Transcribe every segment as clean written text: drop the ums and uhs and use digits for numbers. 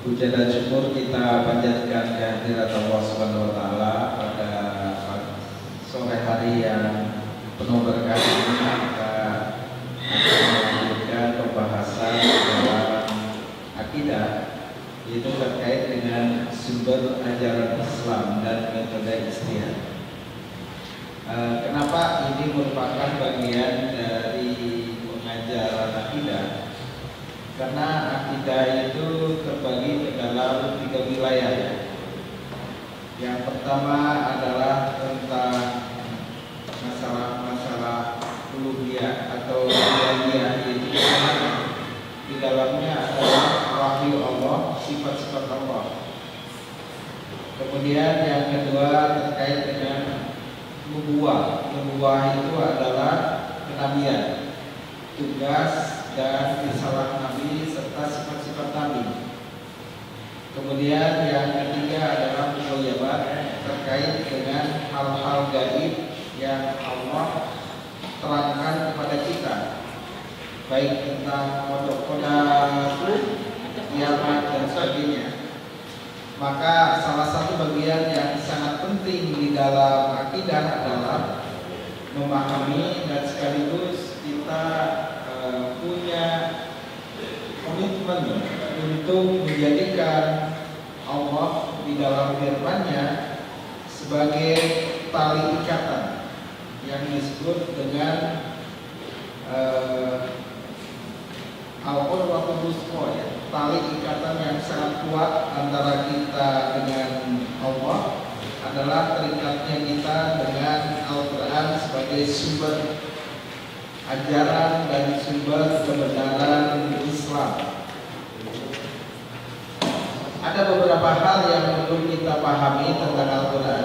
Puja dan syukur kita panjatkan kehadirat Allah Subhanahu wa taala pada sore hari yang penuh berkah ini. Kita akan melanjutkan pembahasan dalam akidah, yaitu terkait dengan sumber ajaran Islam dan metode ijtihad. Kenapa ini merupakan bagian dari pengajaran akidah? Karena akidah itu terbagi ke dalam 3 wilayah. Yang pertama adalah tentang masalah-masalah uluhiyah atau ilahiyah, yaitu di dalamnya adalah wahyu Allah, sifat-sifat Allah. Kemudian yang kedua terkait dengan nubuwah. Nubuwah itu adalah kenabian, tugas dan risalah Nabi serta sifat-sifat Nabi. Kemudian yang ketiga adalah mughayabat, terkait dengan hal-hal gaib yang Allah terangkan kepada kita, baik tentang qada, kiamat dan sebagainya. Maka salah satu bagian yang sangat penting di dalam akidah adalah memahami dan sekaligus kita punya komitmen untuk menjadikan Allah di dalam firman-Nya sebagai tali ikatan yang disebut dengan al-qurwatul wusqa, ya, tali ikatan yang sangat kuat antara kita dengan Allah adalah terikatnya kita dengan Al-Quran sebagai sumber ajaran dan sumber kebenaran Islam. Ada beberapa hal yang perlu kita pahami tentang Al-Quran.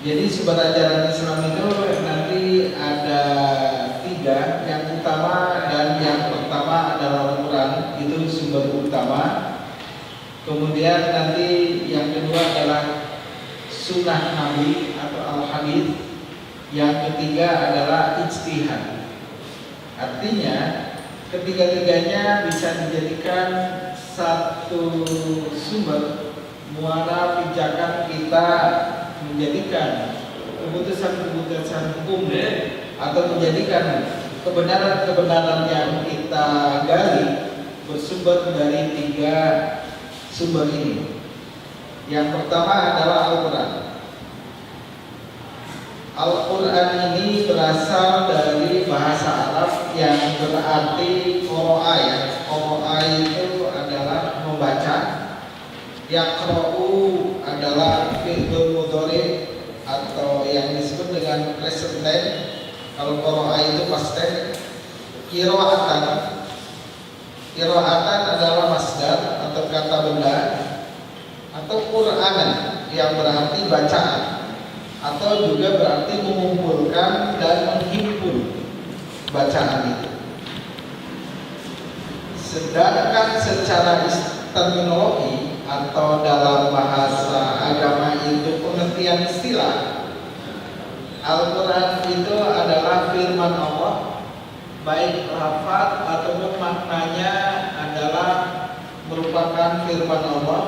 Jadi sumber ajaran Islam itu nanti ada 3. Yang utama dan yang pertama adalah Al-Quran, itu sumber utama. Kemudian nanti yang kedua adalah sunnah Nabi atau al-hadits. Yang ketiga adalah ijtihad. Artinya ketiga-tiganya bisa dijadikan satu sumber muara pijakan kita menjadikan keputusan-keputusan hukum atau menjadikan kebenaran-kebenaran yang kita gali bersumber dari 3 sumber ini. Yang pertama adalah Al-Quran. Al-Quran ini berasal dari bahasa Arab yang berarti qara'a, ya. Qara'a itu adalah membaca. Yaqra'u adalah fi'il mudhari atau yang disebut dengan present tense. Kalau qara'a itu past tense. Qira'atan adalah masdar atau kata benda, atau Qur'anan yang berarti bacaan, atau juga berarti mengumpulkan dan menghimpun bacaan itu. Sedangkan secara terminologi atau dalam bahasa agama itu pengertian istilah, Al-Quran itu adalah firman Allah, baik lafaz ataupun maknanya adalah merupakan firman Allah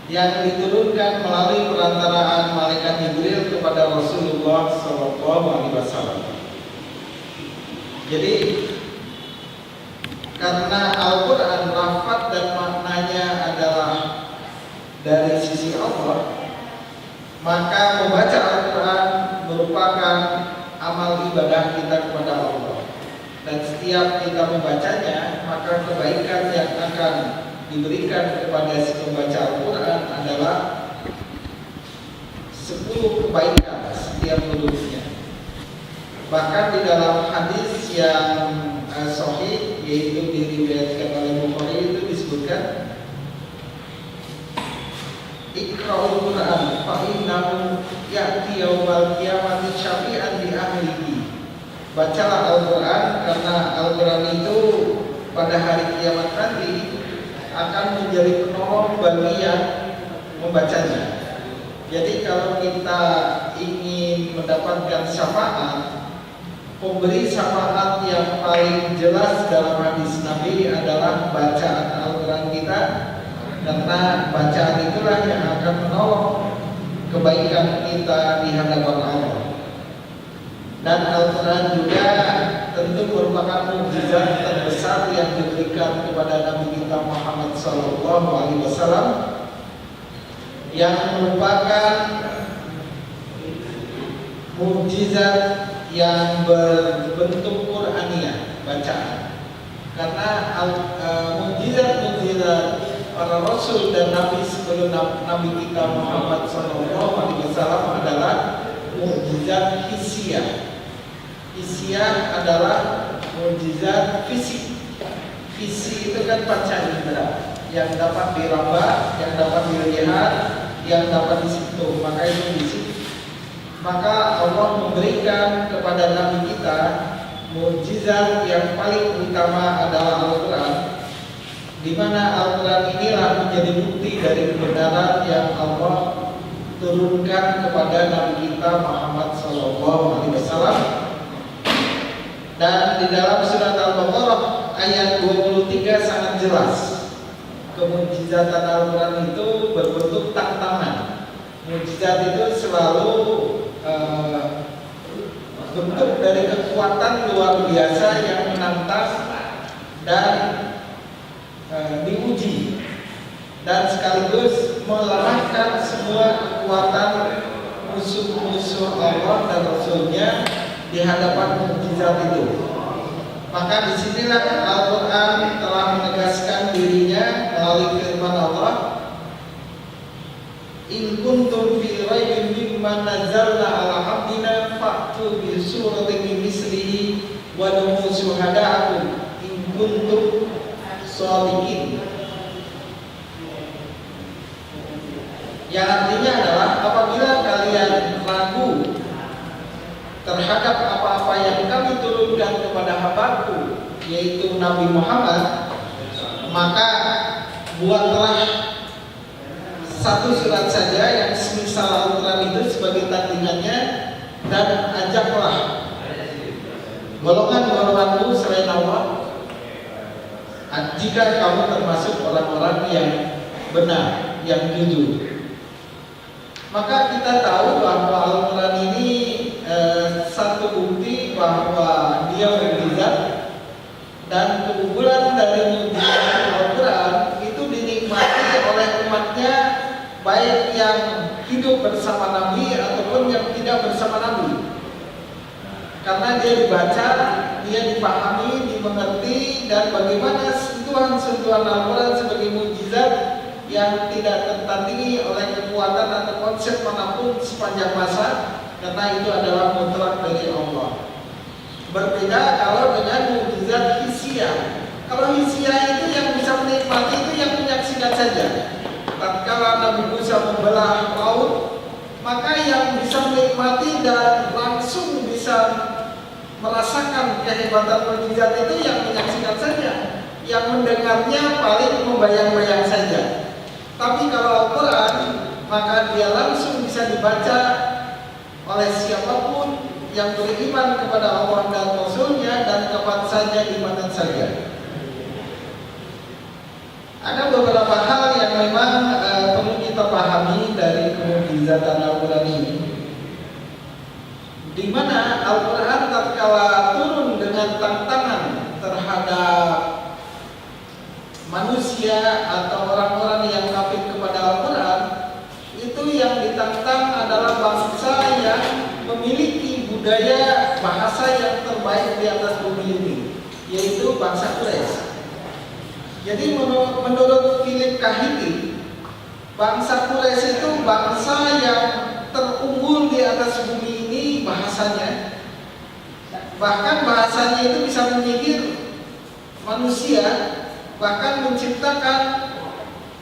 yang diturunkan melalui perantaraan malaikat Jibril kepada Rasulullah SAW. Jadi karena Al-Quran lafaz dan maknanya adalah dari sisi Allah, maka membaca Al-Quran merupakan amal ibadah kita kepada Allah. Dan setiap kita membacanya, maka kebaikan yang akan diberikan kepada si pembaca Al-Quran adalah 10 kebaikan setiap hurufnya. Bahkan di dalam hadis yang sahih, yaitu diriwayatkan oleh Bukhari, itu disebutkan Iqra'ul Quran fa innahu ya'ti yaumal qiyamati syafi'an li ahlihi. Bacalah Al-Quran karena Al-Quran itu pada hari kiamat nanti akan menjadi penolong bagi yang membacanya. Jadi kalau kita ingin mendapatkan syafaat, pemberi syafaat yang paling jelas dalam hadis Nabi adalah bacaan Al-Quran kita, karena bacaan itulah yang akan menolong kebaikan kita di hadapan Allah. Dan Al-Quran juga tentu merupakan mukjizat terbesar yang diberikan kepada Nabi kita Muhammad SAW, yang merupakan mukjizat yang berbentuk Qur'aniyah, bacaan. Karena mukjizat-mukjizat para rasul dan nabi sebelum Nabi kita Muhammad SAW adalah mukjizat hissiyah. Hissiyah adalah mukjizat fisik. Fisik itu kan panca indera yang dapat diraba, yang dapat dilihat, yang dapat disentuh, maka itu fisik. Maka Allah memberikan kepada Nabi kita mukjizat yang paling utama adalah Al-Quran, di mana Al-Quran inilah menjadi bukti dari kebenaran yang Allah turunkan kepada Nabi kita Muhammad SAW. Dan di dalam surat Al-Baqarah ayat 23 sangat jelas, kemukjizatan Al-Quran itu berbentuk tantangan. Mukjizat itu selalu bentuk dari kekuatan luar biasa yang menantang dan diuji, dan sekaligus melemahkan semua kekuatan musuh-musuh Allah dan Rasulnya di hadapan mukjizat itu. Maka disinilah Al-Quran telah menegaskan dirinya melalui firman Allah, in kuntum fi raibin mimma nazzalna ala abdina fa'tu bi suratin min mislihi wa da'u syuhada'akum in kuntum shadiqin. Yang artinya adalah apabila kalian ragu terhadap apa-apa yang kami turunkan kepada hambaku, yaitu Nabi Muhammad, maka buatlah satu surat saja yang semisal Al-Quran itu sebagai tandingannya, dan ajaklah golongan-golonganmu selain Allah jika kamu termasuk orang-orang yang benar, yang jujur. Maka kita tahu bahwa Al-Quran ini satu bukti bahwa dia mukjizat, dan keunggulan dari mukjizat Al-Quran itu dinikmati oleh umatnya, baik yang hidup bersama Nabi ataupun yang tidak bersama Nabi. Karena dia dibaca, dia dipahami, dimengerti, dan bagaimana sentuhan-sentuhan Al-Quran sebagai mukjizat yang tidak tertandingi oleh kekuatan atau konsep manapun sepanjang masa, karena itu adalah mutlak dari Allah. Berbeda kalau dengan mukjizat hissiyah. Kalau hissiyah itu yang bisa menikmati itu yang menyaksikan saja. Tatkala Nabi Musa membelah laut, maka yang bisa menikmati dan langsung bisa merasakan kehebatan mukjizat itu yang menyaksikan saja. Yang mendengarnya paling membayang-bayang saja. Tapi kalau Al-Quran, maka dia langsung bisa dibaca oleh siapapun yang beriman kepada Allah dan Rasulnya, dan kapan saja, di mana saja. Ada beberapa hal yang memang perlu kita pahami dari kemukjizatan Al-Quran ini, di mana Al-Quran tatkala turun dengan tantangan terhadap manusia atau orang-orang yang kafir kepada Al-Quran, itu yang ditantang adalah bangsa yang memiliki budaya bahasa yang terbaik di atas bumi ini, yaitu bangsa Quraisy. Jadi menurut Philip Kahiki, bangsa Quraisy itu bangsa yang terunggul di atas bumi ini bahasanya. Bahkan bahasanya itu bisa menyihir manusia, bahkan menciptakan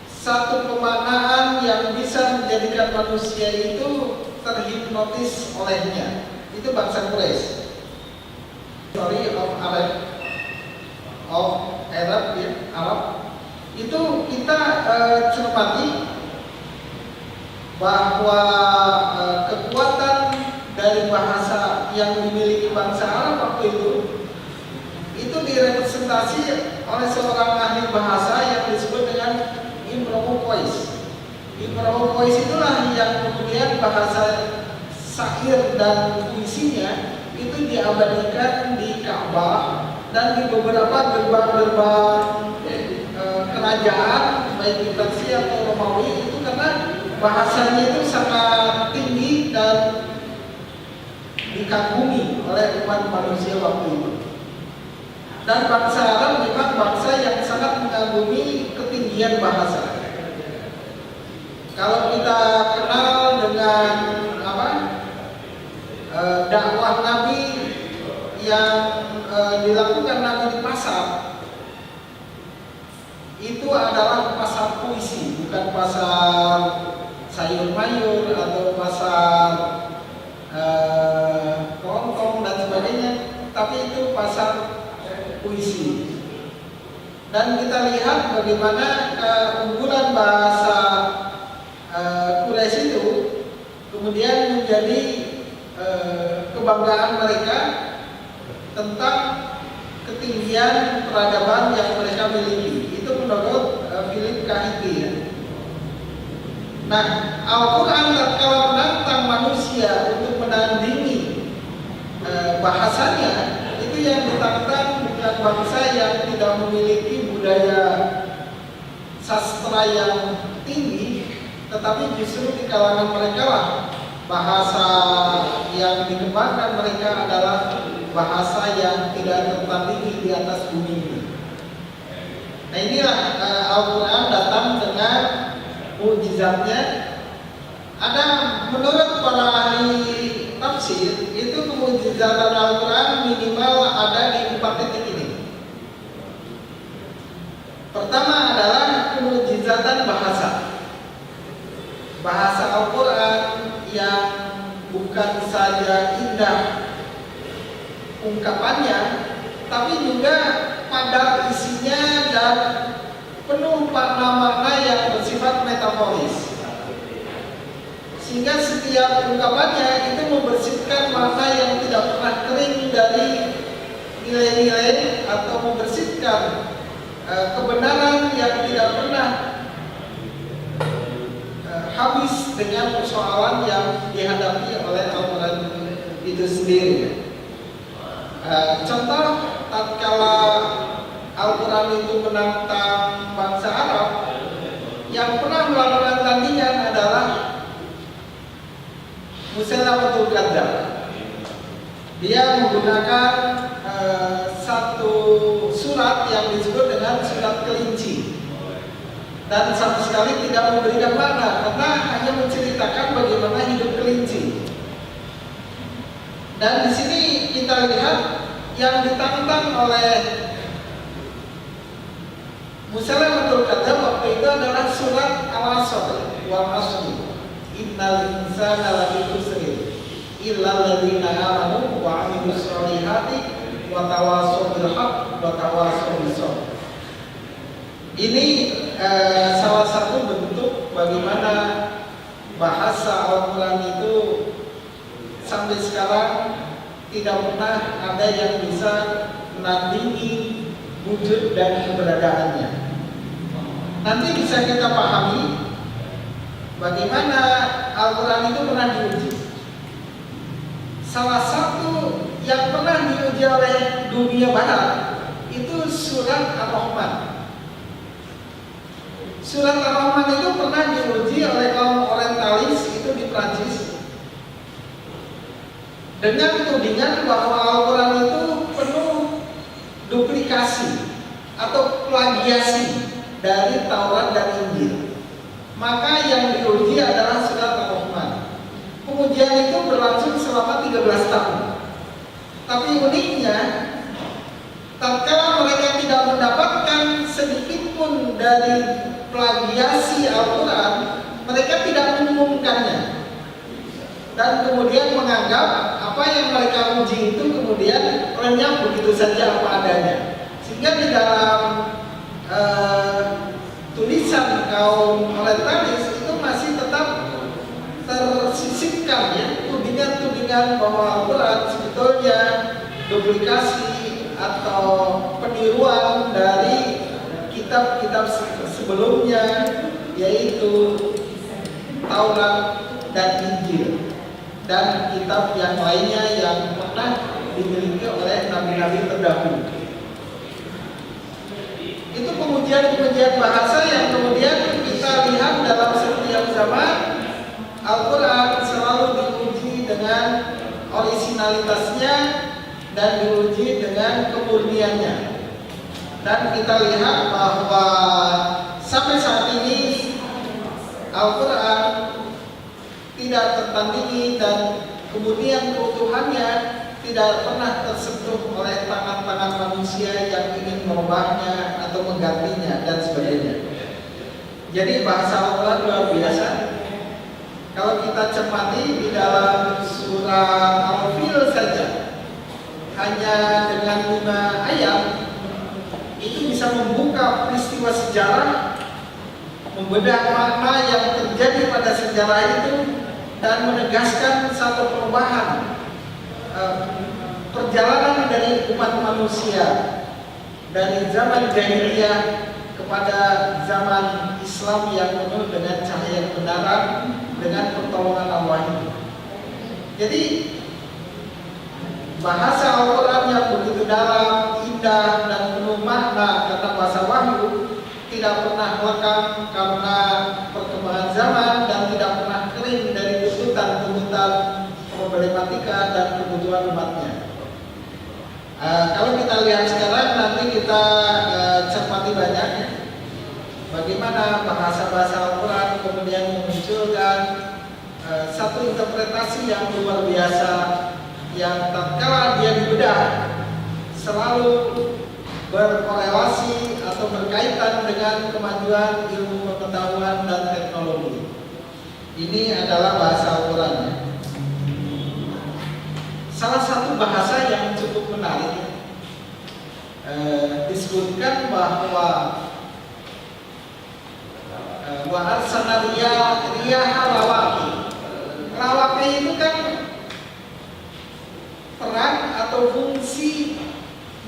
satu pemaknaan yang bisa menjadikan manusia itu terhipnotis olehnya. Itu bangsa Quraisy. Story of Arab, ya, Arab. Itu kita cermati bahwa kekuatan dari bahasa yang dimiliki bangsa Arab itu direpresentasi oleh seorang ahli bahasa yang disebut dengan Imro'ul Qais. Imro'ul Qais itulah yang kemudian bahasa syair dan puisinya itu diabadikan di Ka'bah dan di beberapa gerbang-gerbang kerajaan baik di Persia atau Romawi, itu karena bahasanya itu sangat tinggi dan dikagumi oleh umat manusia waktu itu. Dan bangsa Arab memang bangsa yang sangat mengagumi ketinggian bahasa. Kalau kita kenal dengan dakwah Nabi yang dilakukan Nabi di pasar, itu adalah pasar puisi, bukan pasar sayur mayur atau pasar kelontong dan sebagainya, tapi itu pasar puisi. Dan kita lihat bagaimana keunggulan bahasa Quraisy itu kemudian menjadi kebanggaan mereka tentang ketinggian peradaban yang mereka miliki. Itu menurut Philip Kahiti ya. Nah, Al-Quran tatkala menantang manusia untuk menandingi bahasanya, itu yang ditantang bukan bangsa yang tidak memiliki budaya sastra yang tinggi, tetapi justru di kalangan mereka lah bahasa yang dikembangkan mereka adalah bahasa yang tidak tertandingi di atas bumi ini. Nah, inilah Al-Quran datang dengan mukjizatnya. Ada menurut para ahli tafsir itu kemukjizatan Al-Quran minimal ada di 4 titik ini. Pertama adalah kemukjizatan bahasa. Bahasa Al-Quran yang bukan saja indah ungkapannya, tapi juga padat isinya dan penuh makna-makna yang bersifat metaforis, sehingga setiap ungkapannya itu membersihkan makna yang tidak pernah kering dari nilai-nilai atau membersihkan kebenaran yang tidak pernah habis dengan persoalan yang dihadapi oleh Al-Quran itu sendiri. Contoh, tatkala Al-Quran itu menantang bangsa Arab, yang pernah melakukan tandingan adalah Musailamatul Kadzdzab. Dia menggunakan satu surat yang disebut dengan surat kelinci, dan sama sekali tidak memberikan makna, karena hanya menceritakan bagaimana hidup kelinci. Dan di sini kita lihat yang ditantang oleh Musailamatul Kadzdzab waktu itu adalah surat Al-Asr wal 'Asri. Innal insana lafi khusr illa alladziina aamanu wa 'amilus shalihati wa tawassaw bil haqq wa tawassaw bis sabr. Ini salah satu bentuk bagaimana bahasa Al-Quran itu sampai sekarang tidak pernah ada yang bisa menandingi wujud dan keberadaannya. Nanti bisa kita pahami bagaimana Al-Quran itu pernah diuji. Salah satu yang pernah diuji oleh dunia barat itu surat Ar-Rahman. Surat Ar-Rahman itu pernah diuji oleh kaum orientalis itu di Prancis dengan tudingan bahwa Al-Quran itu penuh duplikasi atau plagiasi dari Taurat dan Injil. Maka yang diuji adalah surat Ar-Rahman. Pengujian itu berlangsung selama 13 tahun. Tapi uniknya, tatkala mereka tidak mendapatkan sedikit pun dari plagiasi Al-Quran, mereka tidak mengumumkannya, dan kemudian menganggap apa yang mereka uji itu kemudian lenyap begitu saja apa adanya. Sehingga di dalam tulisan kaum orientalis itu masih tetap tersisipkan ya tudingan-tudingan bahwa Al-Quran sebetulnya duplikasi atau peniruan dari kitab-kitab sebelumnya, yaitu Taurat dan Injil dan kitab yang lainnya yang pernah dimiliki oleh nabi-nabi terdahulu. Itu pengujian-pengujian bahasa yang kemudian kita lihat dalam setiap zaman. Al-Quran selalu diuji dengan orisinalitasnya dan diuji dengan kemurniannya. Dan kita lihat bahwa sampai saat ini Al-Quran tidak tertandingi dan kemudian keutuhannya tidak pernah tersentuh oleh tangan-tangan manusia yang ingin merubahnya atau menggantinya dan sebagainya. Jadi bahasa Al-Quran luar biasa. Kalau kita cermati di dalam surah Al-Fil saja, hanya dengan 5 ayat itu bisa membuka peristiwa sejarah, membedah makna yang terjadi pada sejarah itu, dan menegaskan satu perubahan perjalanan dari umat manusia dari zaman jahiliyah kepada zaman Islam yang penuh dengan cahaya kebenaran dengan pertolongan Allah itu. Jadi bahasa Al-Quran yang begitu dalam, indah dan penuh makna karena bahasa wahyu tidak pernah lekang karena perkembangan zaman dan tidak pernah kering dari tuntutan-tuntutan problematika dan kebutuhan umatnya. Kalau kita lihat sekarang, nanti kita cermati banyak ya, bagaimana bahasa-bahasa Al-Quran kemudian memunculkan satu interpretasi yang luar biasa yang tatkala dia dibedah selalu berkorelasi atau berkaitan dengan kemajuan ilmu pengetahuan dan teknologi. Ini adalah bahasa Al-Quran ya. Salah satu bahasa yang cukup menarik disebutkan bahwa wa arsalna riyaha lawaqi. Lawaqi itu kan peran atau fungsi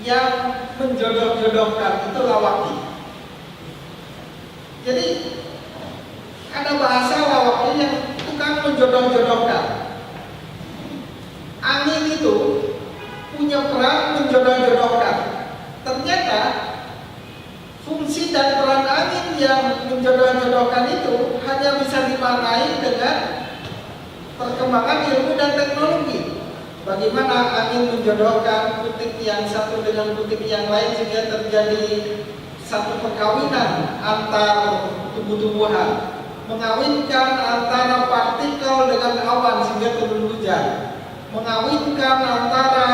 yang menjodoh-jodohkan, itu lawaqi. Jadi ada bahasa lawaqi yang tukang menjodoh-jodohkan. Angin itu punya peran menjodoh-jodohkan. Ternyata fungsi dan peran angin yang menjodoh-jodohkan itu hanya bisa dimaknai dengan perkembangan ilmu dan teknologi. Bagaimana angin menjodohkan kutub yang satu dengan kutub yang lain sehingga terjadi satu perkawinan antar tumbuh-tumbuhan, mengawinkan antara partikel dengan awan sehingga turun hujan, mengawinkan antara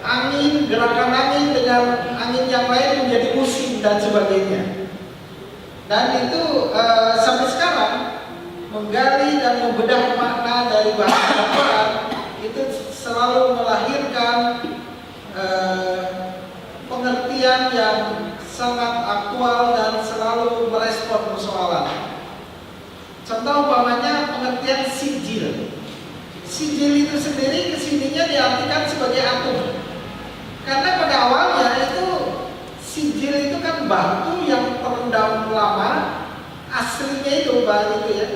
angin, gerakan angin dengan angin yang lain menjadi musim dan sebagainya. Dan itu sampai sekarang menggali dan membedah makna dari bahasa Al-Quran itu selalu melahirkan pengertian yang sangat aktual dan selalu merespon persoalan. Contoh umpamanya pengertian sijil. Sijil itu sendiri kesininya diartikan sebagai atom. Karena pada awalnya itu sijil itu kan batu yang terendam lama, aslinya itu batu itu ya,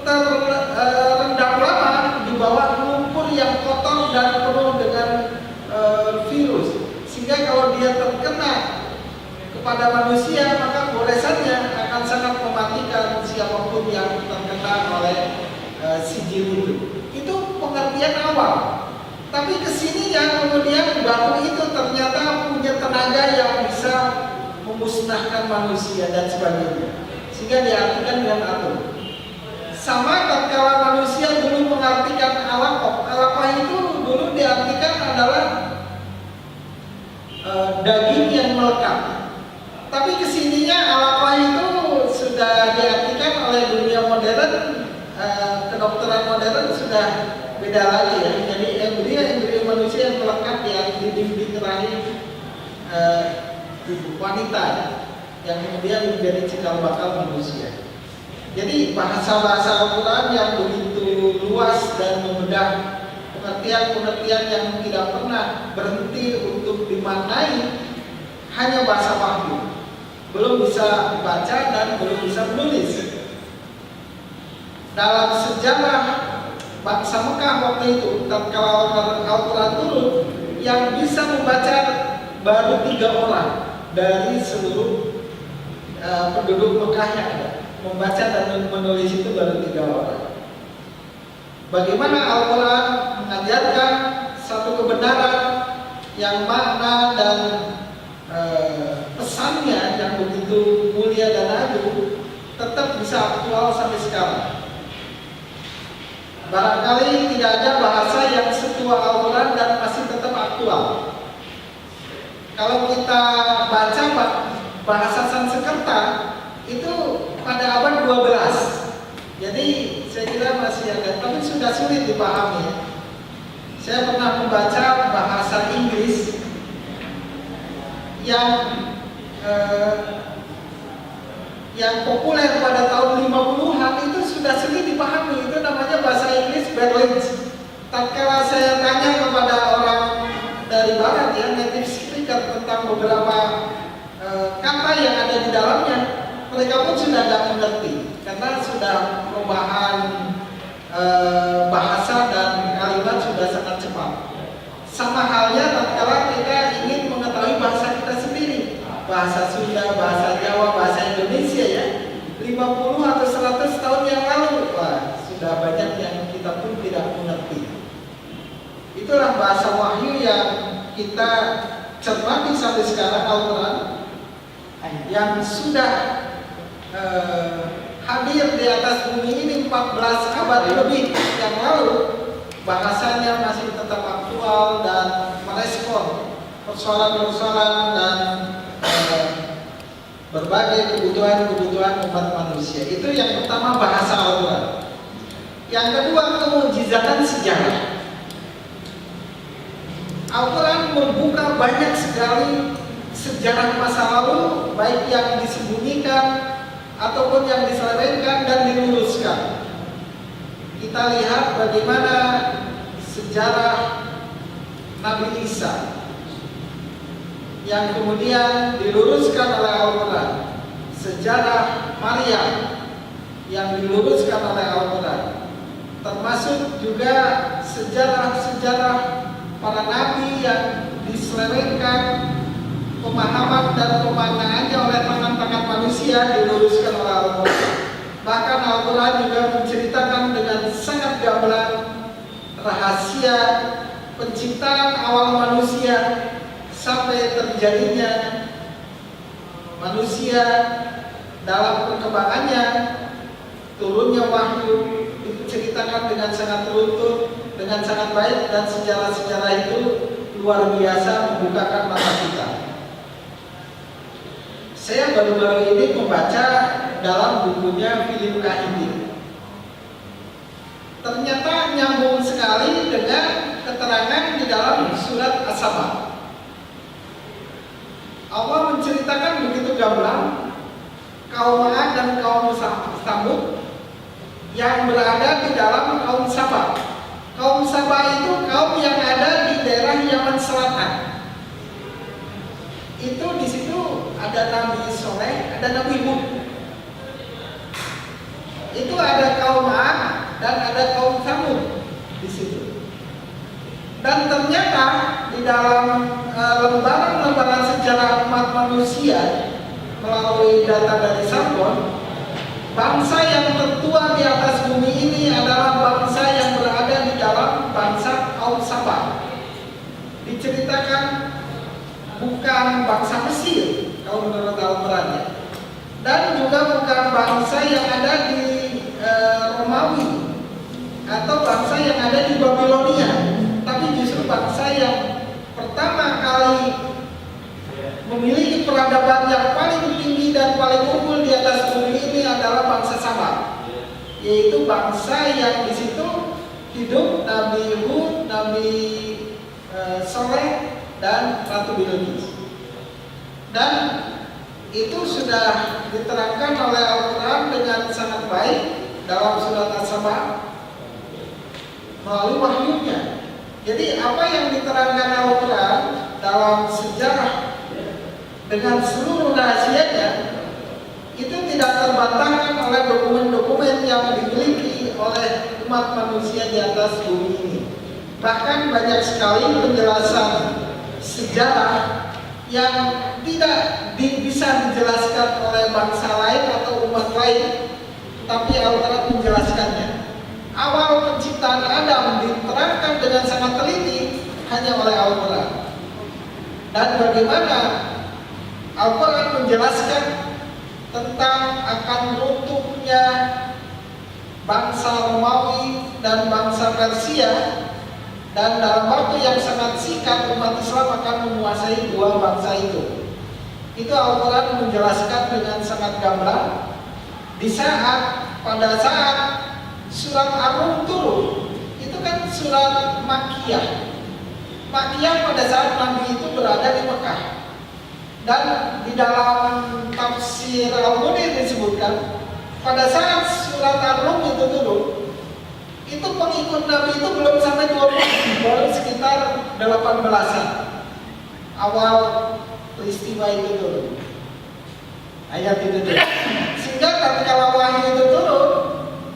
terendam lama di bawah lumpur yang kotor dan penuh dengan virus, sehingga kalau dia terkena kepada manusia maka goresannya akan sangat mematikan siapapun yang terkena oleh sijil itu. Itu pengertian awal. Tapi kesininya kemudian batu itu ternyata punya tenaga yang bisa memusnahkan manusia dan sebagainya, sehingga diartikan dengan atom. Sama tatkala manusia dulu mengartikan alaqah. Alaqah itu dulu diartikan adalah daging yang melekat. Tapi kesininya alaqah itu sudah diartikan oleh dunia modern, kedokteran modern sudah beda lagi ya. Jadi embrio manusia yang melekat di dinding rahim wanita yang kemudian menjadi cikal bakal manusia. Jadi bahasa-bahasa Al-Quran yang begitu luas dan membedah pengertian-pengertian yang tidak pernah berhenti untuk dimaknai, hanya bahasa wahyu, belum bisa dibaca dan belum bisa menulis. Dalam sejarah bangsa Mekah waktu itu, tatkala Al-Quran turun, yang bisa membaca baru 3 orang dari seluruh penduduk Mekah yang ada. Membaca dan menulis itu baru 3 orang. Bagaimana Al-Quran mengajarkan satu kebenaran yang makna dan pesannya yang begitu mulia dan agung tetap bisa aktual sampai sekarang. Barangkali tidak ada bahasa yang setua Al-Quran dan masih tetap aktual. Kalau kita baca bahasa Sanskerta itu pada abad 12. Jadi saya kira masih ada, tapi sudah sulit dipahami. Saya pernah membaca bahasa Inggris yang populer pada tahun 50-an itu sudah sulit dipahami. Itu namanya bahasa Inggris Berlitz. Tatkala saya tanya kepada orang dari barat ya, native speaker, tentang beberapa kata yang ada di dalamnya, mereka pun sudah tidak mengerti karena sudah perubahan bahasa dan kalimat sudah sangat cepat. Sama halnya tatkala kita ingin mengetahui bahasa kita sendiri, bahasa Sunda, bahasa Jawa, bahasa Indonesia ya, 50 atau 100 tahun yang lalu, wah, sudah banyak yang kita pun tidak mengerti. Itulah bahasa wahyu yang kita cermati sampai sekarang, Al-Quran yang sudah hadir di atas bumi ini 14 abad lebih yang lalu, bahasanya masih tetap aktual dan merespon persoalan-persoalan dan berbagai kebutuhan-kebutuhan umat manusia. Itu yang pertama, bahasa Al-Quran. Yang kedua, kemujizatan sejarah. Al-Quran membuka banyak sekali sejarah masa lalu, baik yang disembunyikan ataupun yang diselewengkan dan diluruskan. Kita lihat bagaimana sejarah Nabi Isa yang kemudian diluruskan oleh Al-Quran, sejarah Maryam yang diluruskan oleh Al-Quran, termasuk juga sejarah-sejarah para nabi yang diselewengkan pemahaman dan pemaknaannya oleh tangan-tangan manusia, diluruskan oleh Al-Quran. Bahkan Al-Quran juga menceritakan dengan sangat gamblang rahasia penciptaan awal manusia sampai terjadinya manusia dalam perkembangannya, turunnya wahyu, diceritakan dengan sangat runtut, dengan sangat baik, dan sejarah-sejarah itu luar biasa membukakan mata kita. Saya baru-baru ini membaca dalam bukunya Philip K. Dick. Ternyata nyambung sekali dengan keterangan di dalam surat As-Sabah. Allah menceritakan begitu gamblang kaum Ad dan kaum Samud yang berada di dalam kaum Sabah. Kaum Sabah itu kaum yang ada di daerah Yaman Selatan. Itu di situ ada Nabi Soleh, ada Nabi Hud. Itu ada kaum Ad dan ada kaum Samud di situ. Dan ternyata di dalam lembaran-lembaran sejarah umat manusia melalui data dari Sambon, bangsa yang tertua di atas bumi ini adalah bangsa yang berada di dalam bangsa kaum Sabah. Diceritakan bukan bangsa Mesir kalau menurut Al-Quran, dan juga bukan bangsa yang ada di Romawi atau bangsa yang ada di Babilonia, tapi justru bangsa yang pertama kali memiliki peradaban yang paling tinggi dan paling unggul di atas bumi ini adalah bangsa Sabah, yaitu bangsa yang di situ hidup Nabi Hud, Nabi Soleh, dan Ratu Bilqis. Dan itu sudah diterangkan oleh Al-Quran dengan sangat baik dalam surat As-Saba melalui wahyunya. Jadi apa yang diterangkan Al-Quran dalam sejarah dengan seluruh rahasianya itu tidak terbantahkan oleh dokumen-dokumen yang dimiliki oleh umat manusia di atas bumi ini. Bahkan banyak sekali penjelasan sejarah yang tidak bisa dijelaskan oleh bangsa lain atau umat lain, tapi Al-Quran menjelaskannya. Awal penciptaan Adam diterangkan dengan sangat teliti hanya oleh Al-Quran. Dan bagaimana Al-Quran menjelaskan tentang akan runtuhnya bangsa Romawi dan bangsa Persia, dan dalam waktu yang sangat singkat umat Islam akan menguasai dua bangsa itu. Itu Al-Quran menjelaskan dengan sangat gamblang. Pada saat surat Ar-Rum turun, itu kan surat Makkiyah. Makkiyah pada saat Nabi itu berada di Mekah. Dan di dalam tafsir Al-Munir disebutkan pada saat surat Ar-Rum itu turun, itu pengikut Nabi itu belum sampai 20, baru sekitar 18-an awal peristiwa itu turun, ayat itu turun. Sehingga ketika wahyu itu turun,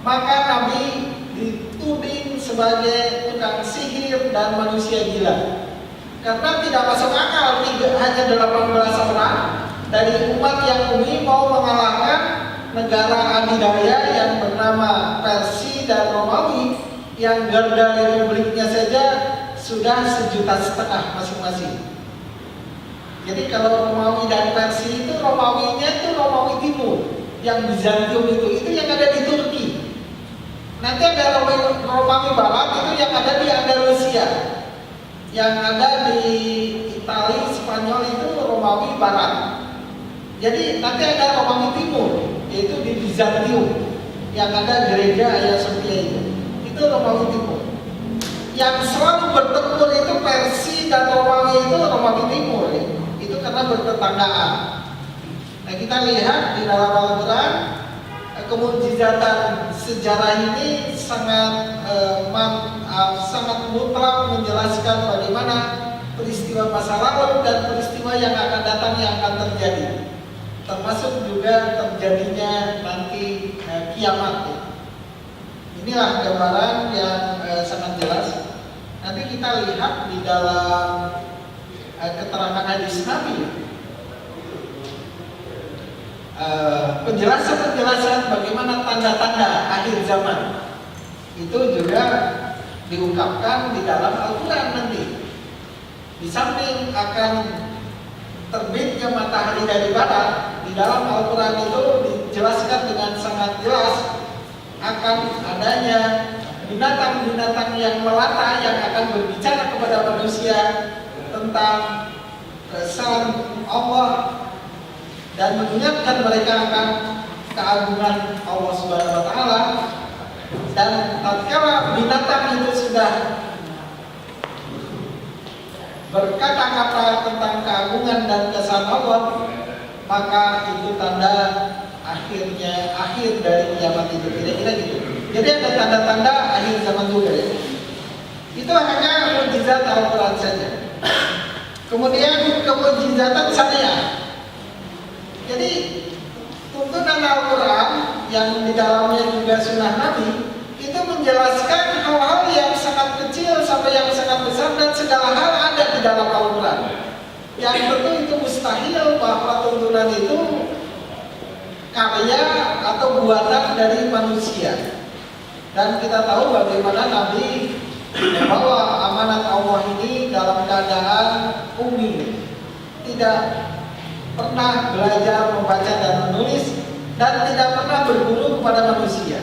maka Nabi dituding sebagai tukang sihir dan manusia gila. Karena tidak masuk akal hanya 18 orang dari umat yang umi mau mengalahkan negara adidaya yang bernama Persia dan Romawi yang garda republiknya saja sudah 1,5 juta masing-masing. Jadi kalau Romawi dan Persia itu, Romawinya itu Romawi Timur, yang Bizantium itu yang ada di Turki. Nanti ada Romawi Barat itu yang ada di Andalusia. Yang ada di Italia, Spanyol itu Romawi Barat. Jadi nanti ada Romawi Timur, yaitu di Bizantium, yang ada gereja Hagia Sophia itu Romawi Timur. Yang selalu bertempur itu Persia dan Romawi itu Romawi Timur, itu karena bertetanggaan. Nah kita lihat di dalam Al-Quran kemujizatan sejarah ini sangat mutlak menjelaskan bagaimana peristiwa masa lalu dan peristiwa yang akan datang yang akan terjadi, termasuk juga terjadinya nanti kiamat. Inilah gambaran yang sangat jelas. Nanti kita lihat di dalam keterangan hadis Nabi, penjelasan bagaimana tanda-tanda akhir zaman itu juga diungkapkan di dalam Al-Quran nanti. Di samping akan terbitnya matahari dari barat, di dalam Al-Quran itu dijelaskan dengan sangat jelas akan adanya binatang-binatang yang melata yang akan berbicara kepada manusia tentang kesan Allah dan mengingatkan mereka akan keagungan Allah Subhanahu wa taala. Dan tatkala binatang itu sudah berkata-kata tentang keagungan dan kesan Allah, maka itu tanda akhir dari kiamat itu. Kira-kira gitu. Jadi ada tanda-tanda akhir zaman juga ya. Itu hanya mukjizat Al-Quran saja. Kemudian kemukjizatan syariah. Jadi tuntunan Al-Quran yang di dalamnya juga sunnah Nabi itu menjelaskan hal-hal yang sangat kecil sampai yang sangat besar, dan segala hal ada di dalam Al-Quran. Yang tentu itu mustahil bahwa tuntunan itu karya atau buatan dari manusia. Dan kita tahu bagaimana Nabi membawa amanat Allah ini dalam keadaan ummi, tidak pernah belajar membaca dan menulis, dan tidak pernah berguru kepada manusia.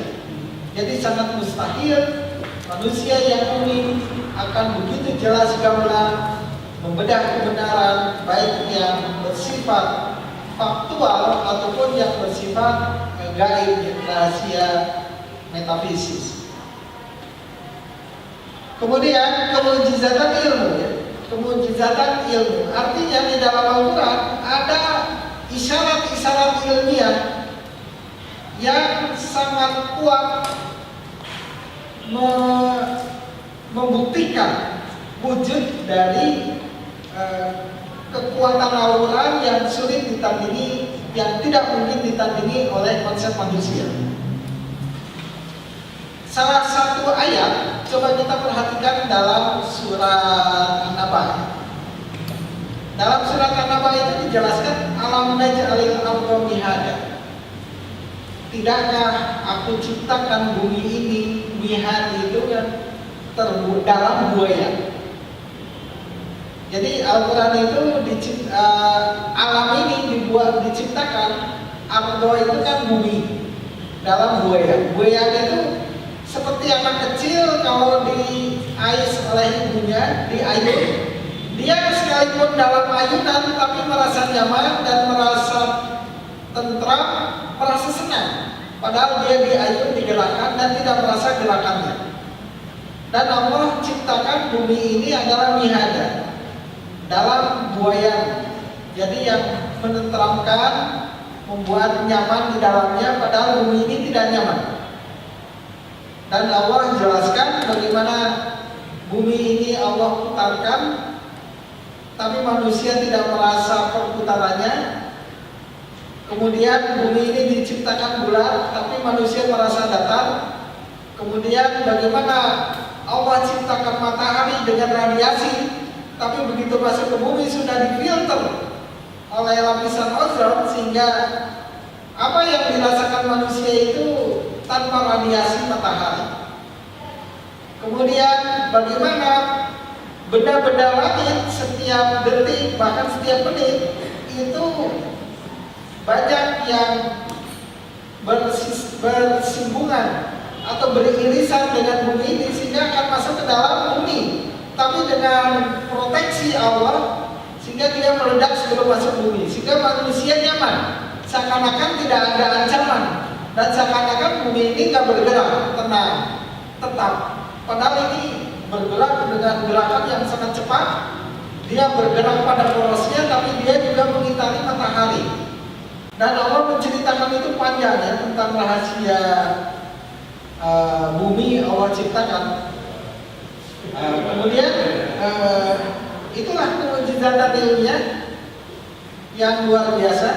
Jadi sangat mustahil manusia yang ummi akan begitu jelas gamblang membedah kebenaran, baik yang bersifat faktual ataupun yang bersifat gaib, rahasia, metafisis. Kemudian kemujizatan ilmu ya. Kemujizatan ilmu artinya di dalam Al-Quran ada isyarat-isyarat ilmiah yang sangat kuat membuktikan wujud dari kekuatan Al-Quran yang sulit ditandingi, yang tidak mungkin ditandingi oleh konsep manusia. Salah satu ayat coba kita perhatikan dalam surat An-Naba. Dalam surat An-Naba itu dijelaskan alam naj'alil arda mihada. Tidakkah aku ciptakan bumi ini, mihad itu kan dalam buaya. Jadi Al-Quran itu alam ini diciptakan, ardo itu kan bumi dalam buaya. Buaya itu seperti anak kecil kalau diais oleh ibunya, diayun. Dia sekalipun dalam ayunan tapi merasa nyaman dan merasa tentram, merasa senang. Padahal dia diayun, digerakkan dan tidak merasa gerakannya. Dan Allah ciptakan bumi ini adalah mihada, dalam buaya. Jadi yang menenteramkan, membuat nyaman di dalamnya, padahal bumi ini tidak nyaman. Dan Allah jelaskan bagaimana bumi ini Allah putarkan, tapi manusia tidak merasa perputarannya. Kemudian bumi ini diciptakan bulat, tapi manusia merasa datar. Kemudian bagaimana Allah ciptakan matahari dengan radiasi, tapi begitu masuk ke bumi sudah difilter oleh lapisan ozon, sehingga apa yang dirasakan manusia itu tanpa radiasi matahari. Kemudian bagaimana benda-benda langit setiap detik bahkan setiap menit itu banyak yang bersinggungan atau beririsan dengan bumi ini sehingga akan masuk ke dalam bumi, tapi dengan proteksi Allah sehingga dia meledak sebelum masuk bumi, sehingga manusia nyaman, seakan-akan tidak ada ancaman dan seakan-akan bumi ini nggak bergerak, tenang, tetap. Padahal ini bergerak dengan gerakan yang sangat cepat. Dia bergerak pada porosnya, tapi dia juga mengitari matahari. Dan Allah menceritakan itu panjang ya, tentang rahasia bumi Allah ciptakan. Kemudian itulah kemujizatan ilmiah yang luar biasa.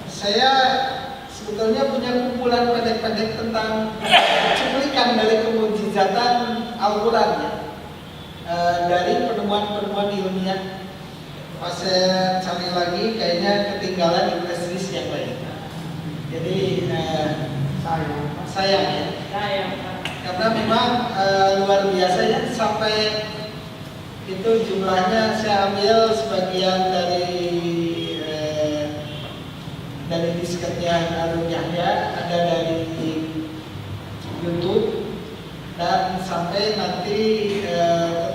Saya sebetulnya punya kumpulan pendek-pendek tentang cuplikan dari kemujizatan Al-Quran ya, dari penemuan-penemuan ilmiah. Pas saya cari lagi kayaknya ketinggalan di prestis yang lain. Jadi sayang ya, karena memang luar biasa ya, sampai itu jumlahnya saya ambil sebagian dari disketnya Harun Yahya, ada dari YouTube, dan sampai nanti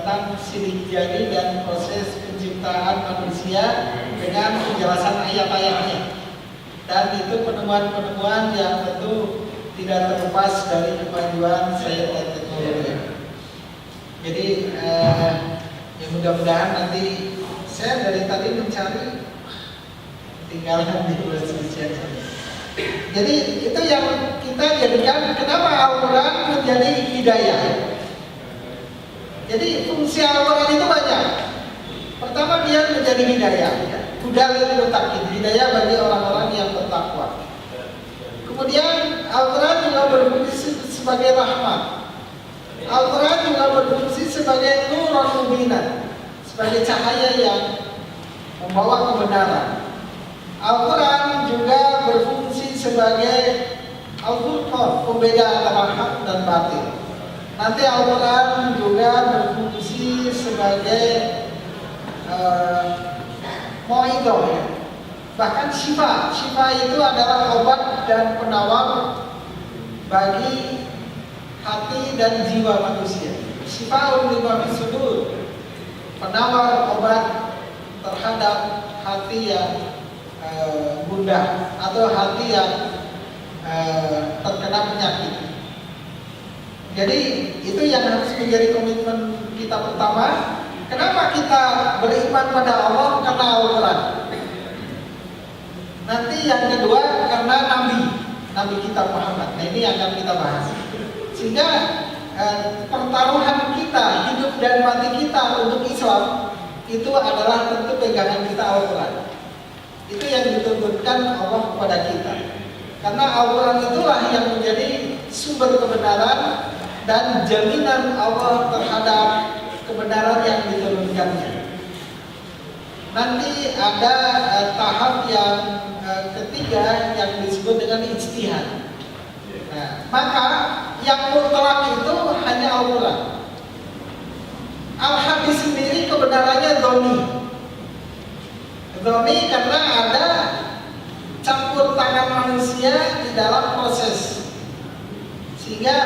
tentang sidik jari dan proses penciptaan manusia dengan penjelasan ayat-ayatnya. Dan itu penemuan-penemuan yang tentu tidak terlepas dari kemajuan sains dan teknologi. Jadi ya mudah-mudahan nanti saya dari tadi mencari tinggalkan di Indonesia. Jadi itu yang kita jadikan kenapa Al-Quran menjadi hidayah. Jadi fungsi Al-Quran itu banyak. Pertama dia menjadi hidayah, hudal lil muttaqin, hidayah bagi orang-orang yang bertakwa. Kemudian Al-Quran juga berfungsi sebagai rahmat. Al-Quran juga berfungsi sebagai nurun mubinan, sebagai cahaya yang membawa kebenaran. Al-Quran juga berfungsi sebagai Al-Furqan, pembeda antara hak dan batil. Nanti Al-Quran juga berfungsi sebagai mau'idhah ya. Bahkan syifa itu adalah obat dan penawar bagi hati dan jiwa manusia. Syifaun lima fis sudur, penawar obat terhadap hati yang gundah atau hati yang terkena penyakit. Jadi itu yang harus menjadi komitmen kita pertama. Kenapa kita beriman pada Allah? Karena Al-Quran. Nanti yang kedua karena Nabi kita Muhammad. Nah ini yang akan kita bahas. Sehingga pertaruhan kita, hidup dan mati kita untuk Islam itu adalah tentu pegangan kita Al-Quran. Itu yang dituntutkan Allah kepada kita. Karena Al-Quran itulah yang menjadi sumber kebenaran dan jaminan Allah terhadap kebenaran yang diturunkannya. Nanti ada tahap yang ketiga yang disebut dengan ijtihad. Nah, maka yang mutlak itu hanya Al-Quran. Al-Hadis sendiri kebenarannya dhoni karena ada campur tangan manusia di dalam proses, sehingga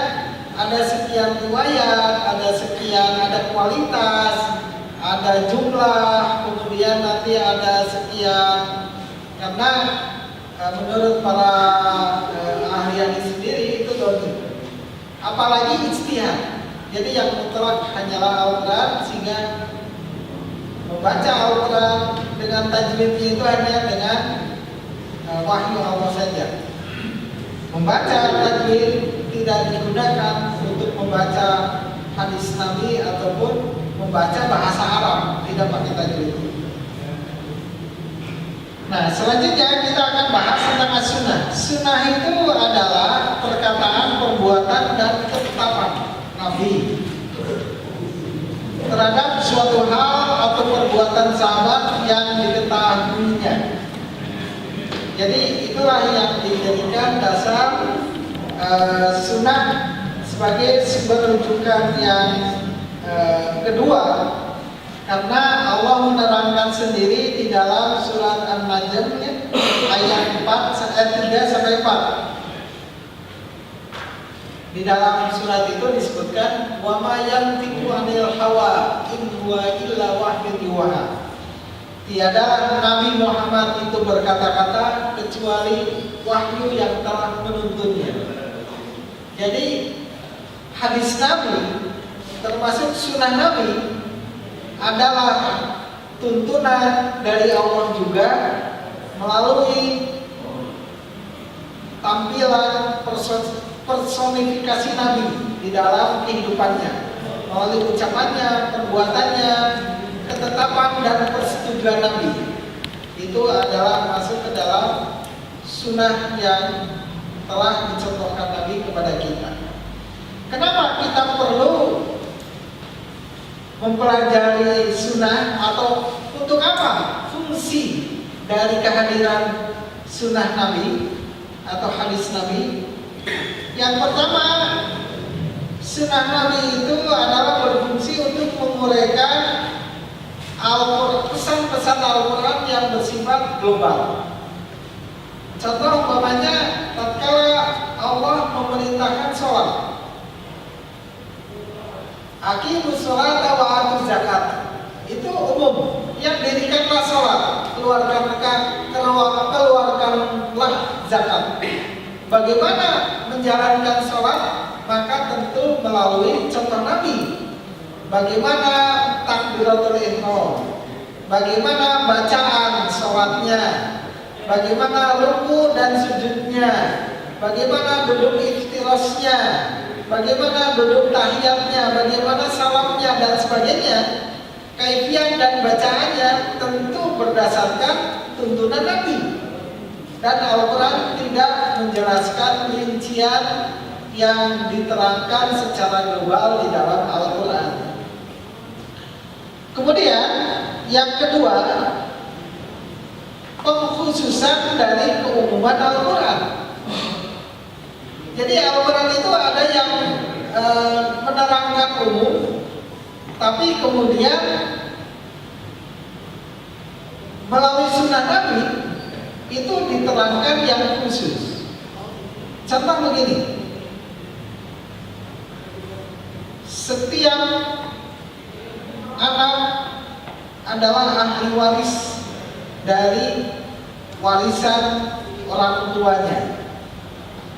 ada sekian riwayat, ada kualitas, ada jumlah, kemudian nanti ada sekian. Karena menurut para ahli hadis sendiri itu dhoni. Apalagi ijtihad. Jadi yang mutlak hanyalah Al-Quran, sehingga membaca Al-Quran dengan tajwidnya itu hanya dengan wahyu Allah saja. Membaca tajwid tidak digunakan untuk membaca hadis Nabi ataupun membaca bahasa Arab, tidak pakai tajwid. Nah, selanjutnya kita akan bahas tentang as-sunnah. Sunnah itu adalah perkataan, perbuatan, dan ketetapan Nabi terhadap suatu hal atau perbuatan sahabat yang diketahuinya. Jadi itulah yang dijadikan dasar sunnah sebagai sumber rujukan yang kedua. Karena Allah menerangkan sendiri di dalam surat An-Najm ayat 3 sampai 4. Di dalam surat itu disebutkan wa ma yantiqu 'anil hawa in huwa illa wahyun yuha. Tiada Nabi Muhammad itu berkata-kata kecuali wahyu yang telah menuntunnya. Jadi hadis Nabi termasuk sunnah Nabi adalah tuntunan dari Allah juga melalui tampilan personifikasi Nabi di dalam kehidupannya, melalui ucapannya, perbuatannya, ketetapan dan persetujuan Nabi. Itu adalah masuk ke dalam sunnah yang telah dicontohkan Nabi kepada kita. Kenapa kita perlu mempelajari sunnah, atau untuk apa fungsi dari kehadiran sunnah Nabi atau hadis Nabi? Yang pertama, sunnah Nabi itu adalah berfungsi untuk menguraikan pesan-pesan Al-Quran yang bersifat global. Contoh umpamanya, tatkala Allah memerintahkan sholat, aqimus sholata wa atuz zakat, itu umum. Yang dirikanlah sholat, keluarkanlah zakat. Bagaimana menjalankan sholat? Maka tentu melalui contoh Nabi. Bagaimana takbiratul ihram, bagaimana bacaan sholatnya, bagaimana ruku dan sujudnya, bagaimana duduk iftirasnya, bagaimana duduk tahiyatnya, bagaimana salamnya dan sebagainya. Kaifiah dan bacaannya tentu berdasarkan tuntunan Nabi. Dan Al-Quran tidak menjelaskan rincian yang diterangkan secara global di dalam Al-Quran. Kemudian yang kedua, pengkhususan dari keumuman Al-Quran. Jadi Al-Quran itu ada yang menerangkan umum, tapi kemudian melalui sunnah Nabi itu diterangkan yang khusus. Contoh begini, setiap anak adalah ahli waris dari warisan orang tuanya,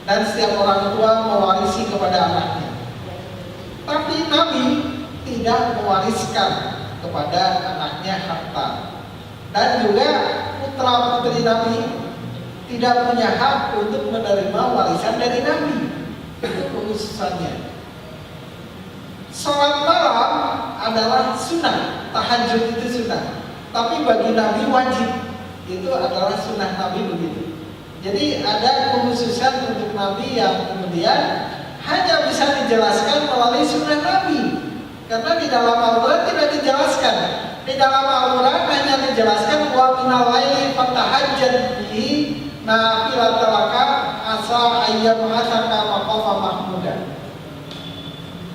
dan setiap orang tua mewarisi kepada anaknya. Tapi Nabi tidak mewariskan kepada anaknya harta, dan juga putra putri Nabi tidak punya hak untuk menerima warisan dari Nabi. Itu kekhususannya. Sholat malam adalah sunnah, tahajud itu sunnah. Tapi bagi Nabi wajib. Itu adalah sunnah Nabi begitu. Jadi ada kekhususan untuk Nabi yang kemudian hanya bisa dijelaskan melalui sunnah Nabi. Karena di dalam Al-Quran tidak dijelaskan. Di dalam Al-Quran hanya dijelaskan wa minal laili fatahajjad bihi nafilatan laka asa ayyab'atsaka maqama mahmuda.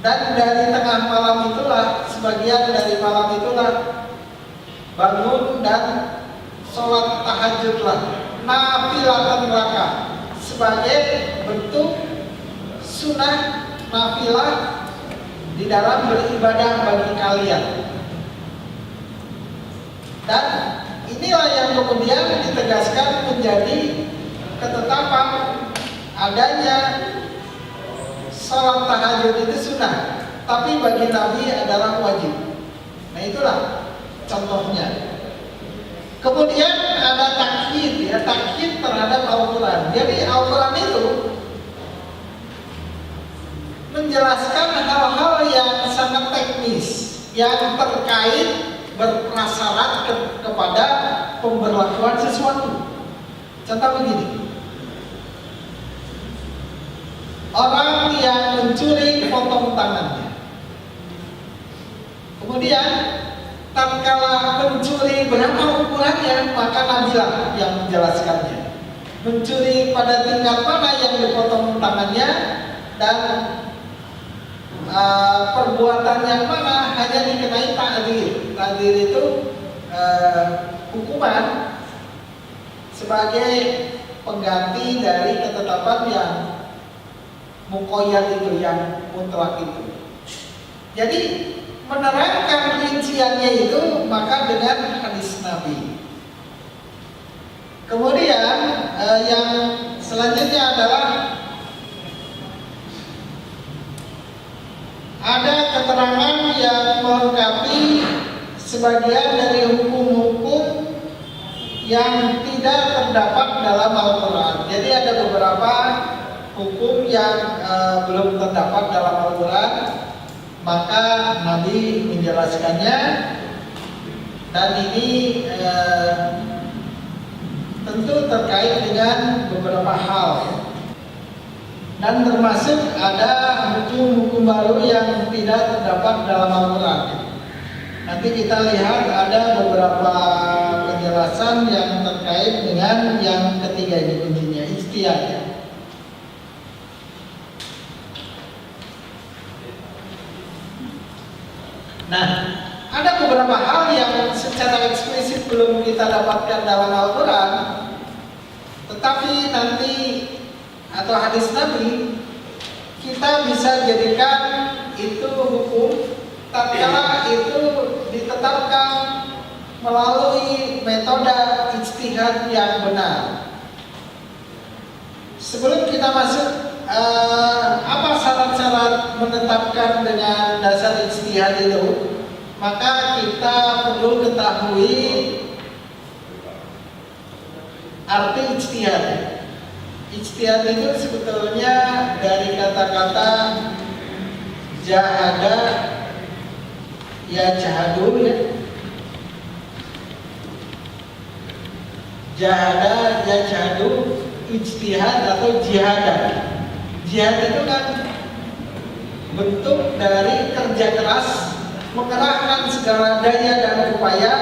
Dan dari tengah malam itulah, sebagian dari malam itulah bangun dan sholat tahajudlah nafilatan laka sebagai bentuk sunnah nafilah di dalam beribadah bagi kalian. Dan inilah yang kemudian ditegaskan menjadi ketetapan adanya sholat tahajud itu sunnah, tapi bagi Nabi adalah wajib. Nah itulah contohnya. Kemudian ada takyid, ya, takyid terhadap Al-Quran. Jadi Al-Quran itu menjelaskan hal-hal yang sangat teknis yang terkait berprasyarat kepada pemberlakuan sesuatu. Contoh begini, orang yang mencuri potong tangannya, kemudian tatkala mencuri berapa ukurannya, maka Nabilah yang menjelaskannya. Mencuri pada tingkat mana yang dipotong tangannya dan perbuatan yang mana hanya dikenai ta'dzir. Ta'dzir itu hukuman sebagai pengganti dari ketetapan yang muqayyad itu, yang mutlak itu. Jadi menerangkan rinciannya itu maka dengan hadis Nabi. Kemudian yang selanjutnya adalah ada keterangan yang melengkapi sebagian dari hukum-hukum yang tidak terdapat dalam Al-Quran. Jadi ada beberapa hukum yang belum terdapat dalam Al-Quran, maka Nabi menjelaskannya. Dan ini tentu terkait dengan beberapa hal, dan termasuk ada hukum-hukum baru yang tidak terdapat dalam Al-Quran. Nanti kita lihat ada beberapa penjelasan yang terkait dengan yang ketiga ini, kuncinya ijtihad. Nah, ada beberapa hal yang secara eksplisit belum kita dapatkan dalam Al-Quran, tetapi nanti atau hadis Nabi kita bisa jadikan itu hukum tatkala itu ditetapkan melalui metode ijtihad yang benar. Sebelum kita masuk apa syarat-syarat menetapkan dengan dasar ijtihad itu, maka kita perlu ketahui arti ijtihad. Ijtihad itu sebetulnya dari kata-kata jahada ya jahadu, ya. Jahada ya jahadu, ijtihad atau jihad. Jihad itu kan bentuk dari kerja keras, mengerahkan segala daya dan upaya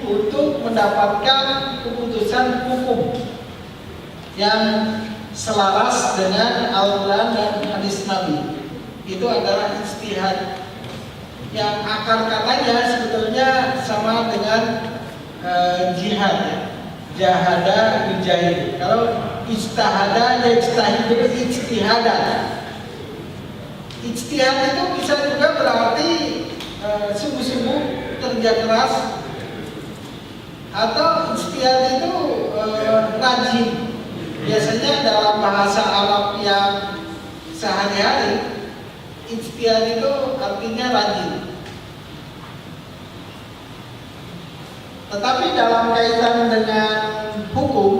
untuk mendapatkan keputusan hukum yang selaras dengan Al-Quran dan hadis Nabi. Itu adalah ijtihad, yang akar katanya sebetulnya sama dengan jihad, ya. Jahada yujahid. Kalau ijtihada yajtahidu ijtihadan. Ijtihad itu bisa juga berarti sungguh-sungguh kerja keras, atau ijtihad itu rajin. Biasanya dalam bahasa Arab yang sehari-hari, ijtihad itu artinya rajin. Tetapi dalam kaitan dengan hukum,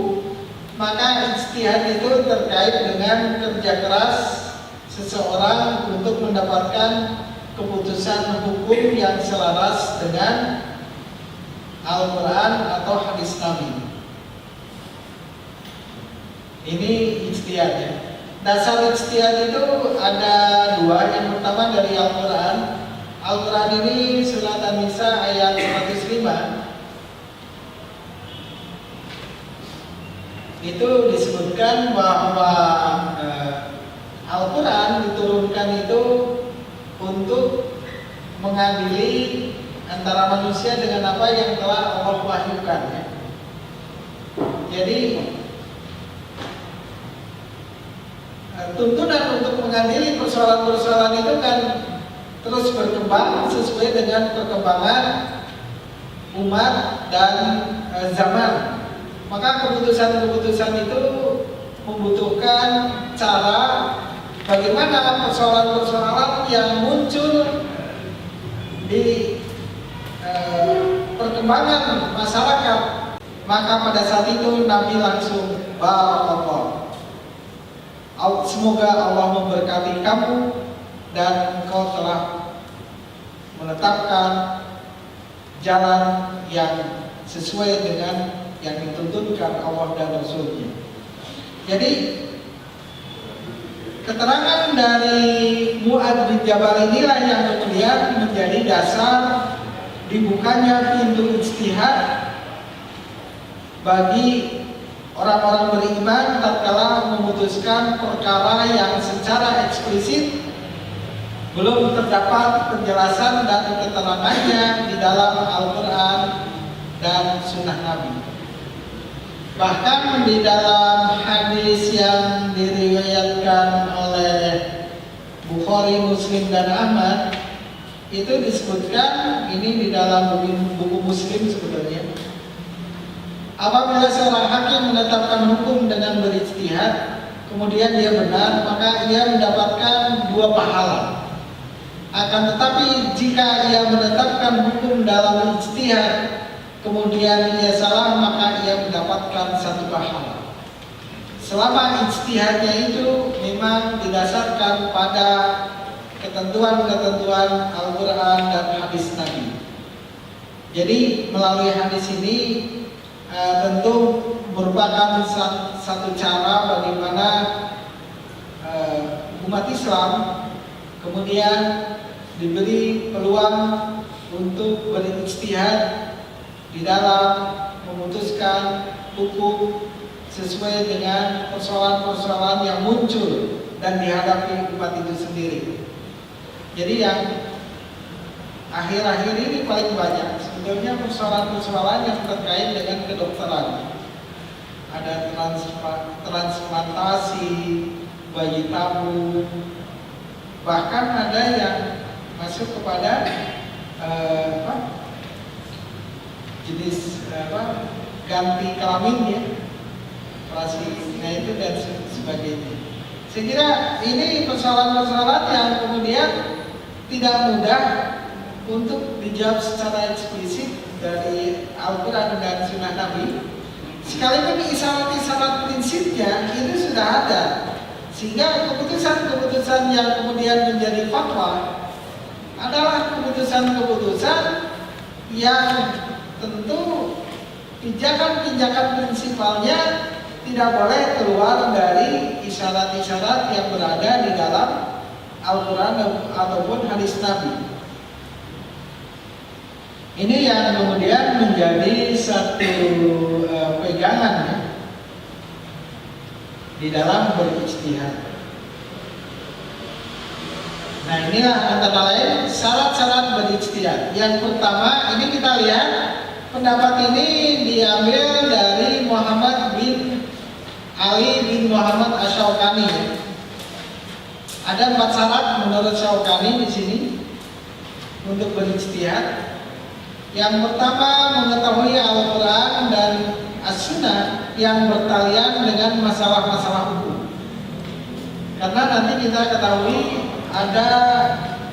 maka ijtihad itu terkait dengan kerja keras seseorang untuk mendapatkan keputusan hukum yang selaras dengan Al-Quran atau hadis Nabi. Ini ijtihad ya. Dasar ijtihad itu ada dua. Yang pertama dari Al-Quran. Al-Quran ini surat An-Nisa ayat 105. Itu disebutkan bahwa Al-Quran diturunkan itu untuk mengadili antara manusia dengan apa yang telah Allah wahyukan ya. Jadi tuntunan untuk mengadili persoalan-persoalan itu kan terus berkembang sesuai dengan perkembangan umat dan zaman. Maka keputusan-keputusan itu membutuhkan cara bagaimana persoalan-persoalan yang muncul di perkembangan masyarakat. Maka pada saat itu Nabi langsung barakallah, semoga Allah memberkati kamu dan engkau telah menetapkan jalan yang sesuai dengan yang dituntunkan Allah dan Rasulnya. Jadi keterangan dari Mu'adz bin Jabal inilah yang kemudian menjadi dasar dibukanya pintu ijtihad bagi orang-orang beriman tatkala memutuskan perkara yang secara eksplisit belum terdapat penjelasan dan keterangannya di dalam Al-Quran dan Sunnah Nabi. Bahkan di dalam hadis yang diriwayatkan oleh Bukhari, Muslim dan Ahmad itu disebutkan, ini di dalam buku Muslim sebetulnya, apabila seorang hakim menetapkan hukum dengan berijtihad kemudian dia benar, maka ia mendapatkan 2 pahala. Akan tetapi jika ia menetapkan hukum dalam ijtihad kemudian ia salah, maka ia mendapatkan 1 pahala. Selama ijtihadnya itu memang didasarkan pada ketentuan-ketentuan Al-Quran dan hadis Nabi. Jadi melalui hadis ini tentu merupakan satu cara bagaimana umat Islam kemudian diberi peluang untuk berijtihad di dalam memutuskan hukum sesuai dengan persoalan-persoalan yang muncul dan dihadapi umat itu sendiri. Jadi yang akhir-akhir ini paling banyak sebetulnya persoalan-persoalan yang terkait dengan kedokteran. Ada transplantasi bayi tabung, bahkan ada yang masuk kepada jenis ganti kelamin ya, operasinya itu dan sebagainya. Saya kira ini persoalan-persoalan yang kemudian tidak mudah untuk dijawab secara eksplisit dari Al-Quran dan Sunnah Nabi. Sekalipun isyarat-isyarat prinsipnya itu sudah ada, sehingga keputusan-keputusan yang kemudian menjadi fatwa adalah keputusan-keputusan yang tentu pijakan-pijakan prinsipalnya tidak boleh keluar dari isyarat-isyarat yang berada di dalam Al-Quran ataupun hadis Nabi. Ini yang kemudian menjadi satu pegangan ya, di dalam berijtihad. Nah inilah antara lain syarat-syarat berijtihad. Yang pertama ini kita lihat, pendapat ini diambil dari Muhammad bin Ali bin Muhammad Asy-Syaukani. Ada 4 syarat menurut Syaukani di sini untuk berijtihad. Yang pertama, mengetahui Al-Quran dan As-Sunnah yang bertalian dengan masalah-masalah hukum. Karena nanti kita ketahui ada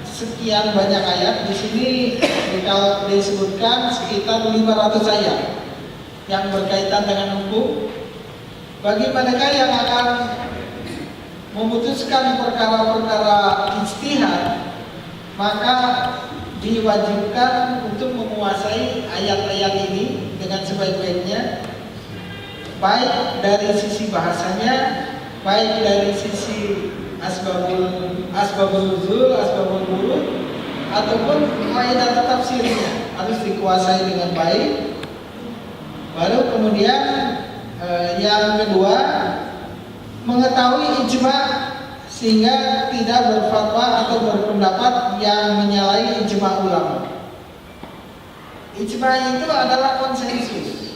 sekian banyak ayat di sini disebutkan sekitar 500 ayat yang berkaitan dengan hukum. bagi mereka yang akan memutuskan perkara-perkara ijtihad, maka diwajibkan untuk menguasai ayat-ayat ini dengan sebaik-baiknya, baik dari sisi bahasanya, baik dari sisi asbabul nuzul, asbabul wurud, ataupun kaidah tafsirnya harus dikuasai dengan baik. Baru kemudian yang kedua, mengetahui ijma sehingga tidak berfatwa atau berpendapat yang menyalahi ijma ulama. Ijma itu adalah konsensus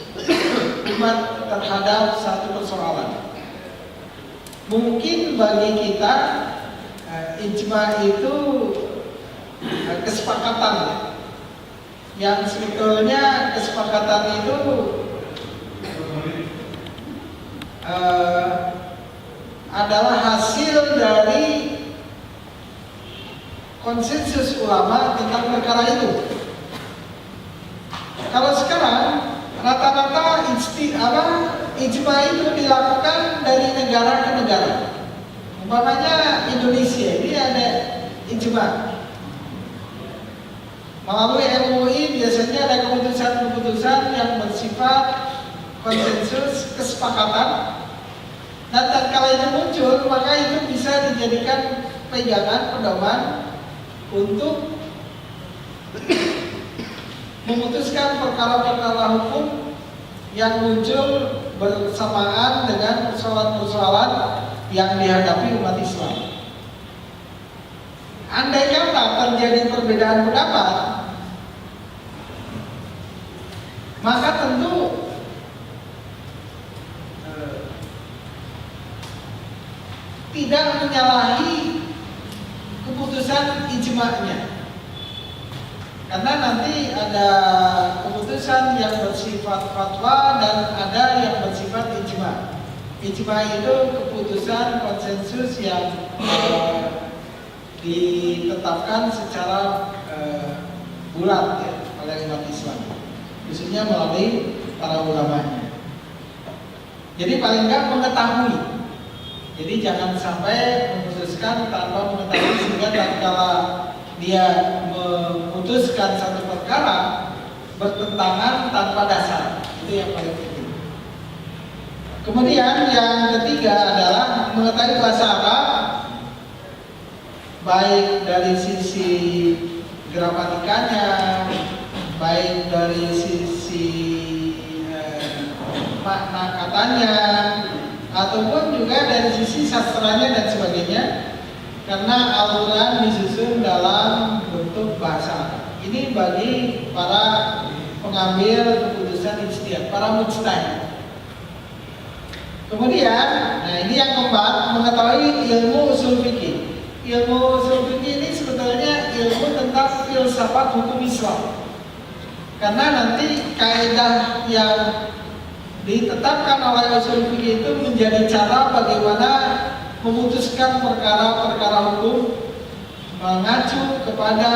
umat terhadap satu persoalan. Mungkin bagi kita ijma itu kesepakatan, yang sebetulnya kesepakatan itu adalah hasil dari konsensus ulama tentang perkara itu. Kalau sekarang rata-rata ijma itu dilakukan dari negara ke negara. Umpamanya Indonesia ini ada ijma. Melalui MUI biasanya ada keputusan-keputusan yang bersifat konsensus, kesepakatan. Dan tatkala itu muncul, maka itu bisa dijadikan pegangan, pedoman untuk memutuskan perkara-perkara hukum yang muncul bersamaan dengan persoalan-persoalan yang dihadapi umat Islam. Andai kata terjadi perbedaan pendapat, maka tentu tidak menyalahi keputusan ijma'nya, karena nanti ada keputusan yang bersifat fatwa dan ada yang bersifat ijma'. Ijma' itu keputusan konsensus yang ditetapkan secara bulat ya, oleh umat Islam, khususnya melalui para ulamanya. Jadi paling nggak mengetahui. Jadi jangan sampai memutuskan tanpa mengetahui, sehingga tatkala dia memutuskan satu perkara bertentangan tanpa dasar. Itu yang paling penting. Kemudian yang ketiga adalah mengetahui bahasa Arab, baik dari sisi gramatikanya, baik dari sisi makna katanya, ataupun juga dari sisi sastranya dan sebagainya, karena Al-Quran disusun dalam bentuk bahasa. Ini bagi para pengambil keputusan ijtihad, para mujtahid. Kemudian, nah ini yang keempat, mengetahui ilmu usul fikih. Ilmu usul fikih ini sebetulnya ilmu tentang filsafat hukum Islam. Karena nanti kaidah yang ditetapkan oleh usul fikih itu menjadi cara bagaimana memutuskan perkara-perkara hukum mengacu kepada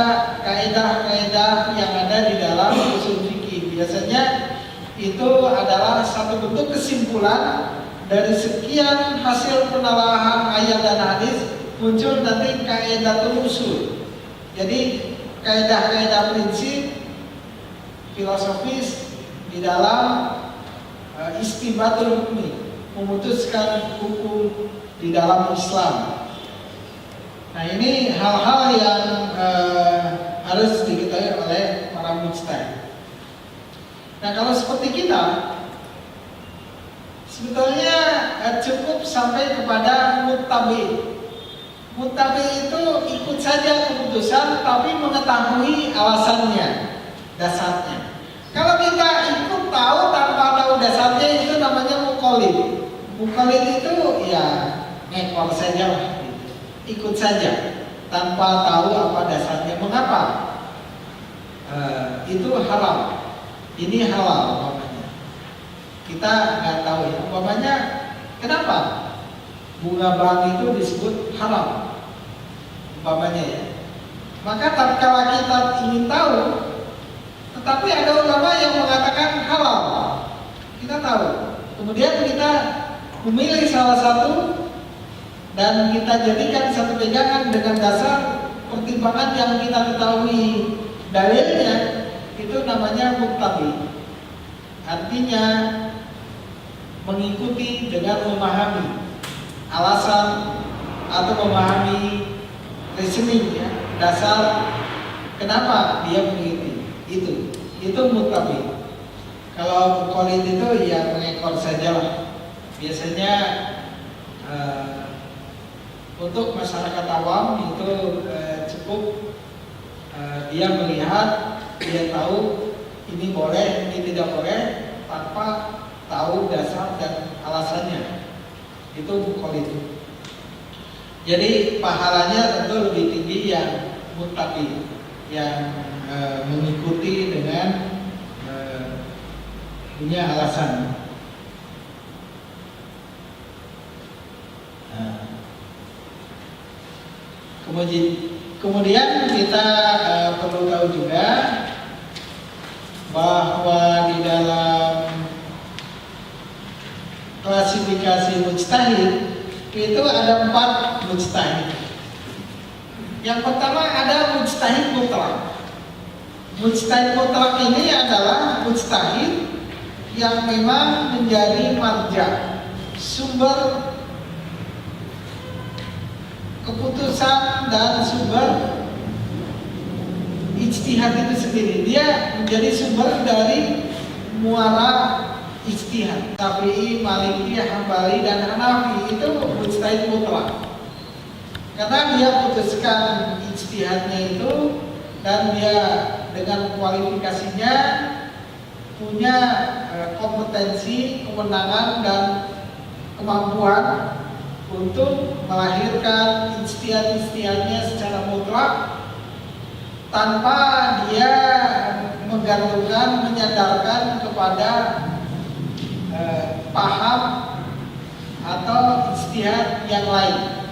kaidah-kaidah yang ada di dalam usul fikih. Biasanya itu adalah satu bentuk kesimpulan dari sekian hasil penelaahan ayat dan hadis, muncul nanti kaidah usul. Jadi kaidah-kaidah prinsip filosofis di dalam istibatul hukmi, memutuskan hukum di dalam Islam. Nah ini hal-hal yang harus diketahui oleh para mujtahid. Nah kalau seperti kita, sebetulnya cukup sampai kepada muttabi. Muttabi itu ikut saja keputusan, tapi mengetahui alasannya, dasarnya. Kalau kita ikut tahu tanpa tahu dasarnya, itu namanya muqallid. Muqallid itu ya ngekor saja lah, ikut saja tanpa tahu apa dasarnya. Mengapa? Itu haram, ini halal umpamanya. Kita nggak tahu ya, umpamanya kenapa bunga bank itu disebut haram, umpamanya ya. Maka tatkala kita ingin tahu, tetapi ada ulama yang mengatakan halal, kita tahu. Kemudian kita memilih salah satu dan kita jadikan satu pegangan dengan dasar pertimbangan yang kita ketahui dalilnya, itu namanya muttabi. Artinya mengikuti dengan memahami alasan atau memahami reasoning, ya, dasar kenapa dia mengikuti itu muttabi. Kalau muqallid itu ya mengekor saja lah. Biasanya untuk masyarakat awam itu cukup dia melihat, dia tahu ini boleh, ini tidak boleh tanpa tahu dasar dan alasannya. Itu muqallid. Jadi pahalanya tentu lebih tinggi yang muttabi, yang mengikuti dengan punya alasan. Kemudian kita perlu tahu juga bahwa di dalam klasifikasi mujtahid itu ada 4 mujtahid. Yang pertama ada mujtahid mutlak. Mujtahid mutlak ini adalah mujtahid yang memang menjadi marja, sumber keputusan dan sumber ijtihad itu sendiri. Dia menjadi sumber dari muara ijtihad. Syafi'i, Maliki, Hambali dan Hanafi itu mujtahid mutlak. Karena dia putuskan ijtihadnya itu dan dia dengan kualifikasinya punya kompetensi, kewenangan dan kemampuan untuk melahirkan ijtihad-ijtihadnya secara mutlak tanpa dia menggantungkan, menyandarkan kepada paham atau ijtihad yang lain,